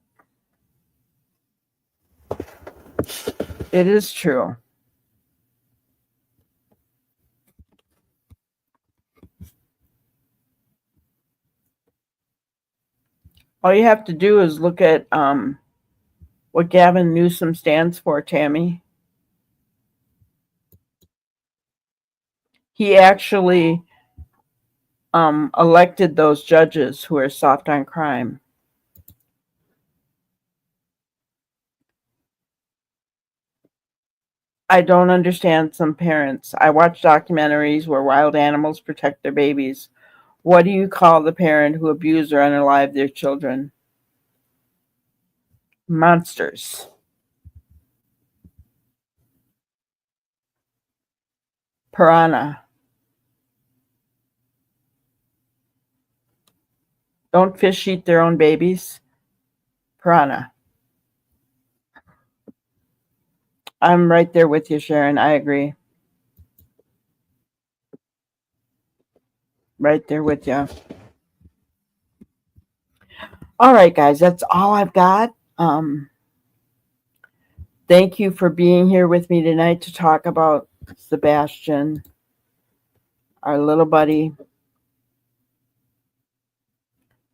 [SPEAKER 2] It is true. All you have to do is look at what Gavin Newsom stands for, Tammy. He actually elected those judges who are soft on crime. I don't understand some parents. I watch documentaries where wild animals protect their babies. What do you call the parent who abused or unalived their children? Monsters. Piranha. Don't fish eat their own babies? Piranha. I'm right there with you, Sharon. I agree. Right there with you. All right, guys, that's all I've got. Thank you for being here with me tonight to talk about Sebastian, our little buddy.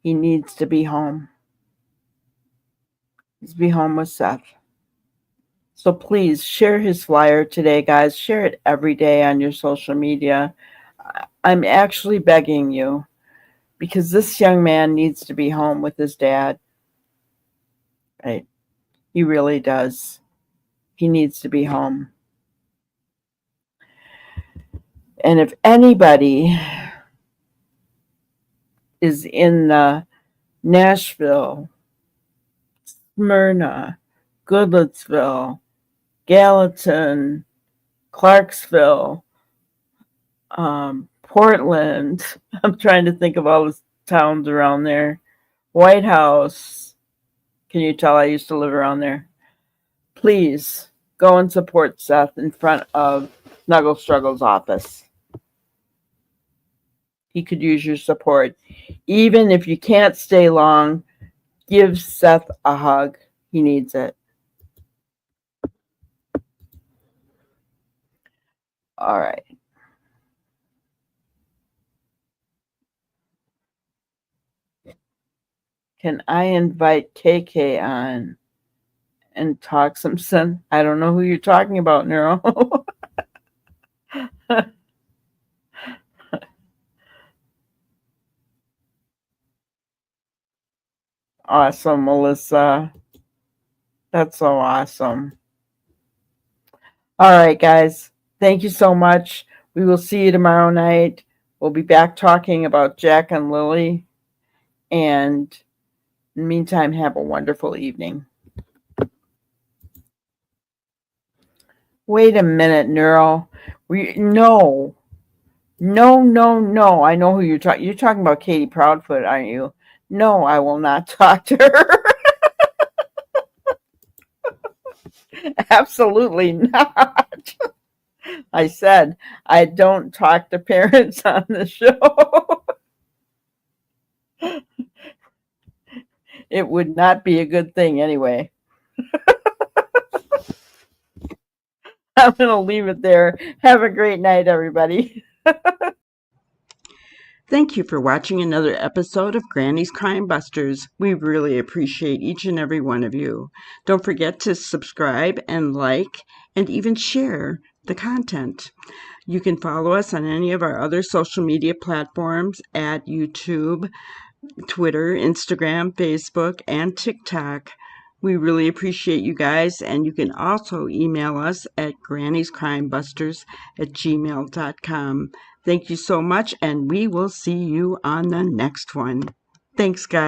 [SPEAKER 2] He needs to be home. He's be home with Seth. So please share his flyer today, guys. Share it every day on your social media. I'm actually begging you because this young man needs to be home with his dad. Right? He really does. He needs to be home. And if anybody is in the Nashville, Smyrna, Goodlettsville, Gallatin, Clarksville, Portland. I'm trying to think of all the towns around there. White House. Can you tell I used to live around there? Please go and support Seth in front of Snuggle Struggle's office. He could use your support. Even if you can't stay long, Give Seth a hug. He needs it. All right. Can I invite KK on and talk some sense? I don't know who you're talking about, Neuro. Awesome, Melissa. That's so awesome. All right, guys. Thank you so much. We will see you tomorrow night. We'll be back talking about Jack and Lily. And in the meantime, have a wonderful evening. Wait a minute, Neuro. No. I know who you're talking. You're talking about Katie Proudfoot, aren't you? No, I will not talk to her. Absolutely not. I said I don't talk to parents on the show. It would not be a good thing anyway. I'm going to leave it there. Have a great night, everybody. Thank you for watching another episode of Granny's Crime Busters. We really appreciate each and every one of you. Don't forget to subscribe and like and even share the content. You can follow us on any of our other social media platforms at YouTube, Twitter, Instagram, Facebook, and TikTok. We really appreciate you guys, and you can also email us at granniescrimebusters@gmail.com. Thank you so much, and we will see you on the next one. Thanks, guys.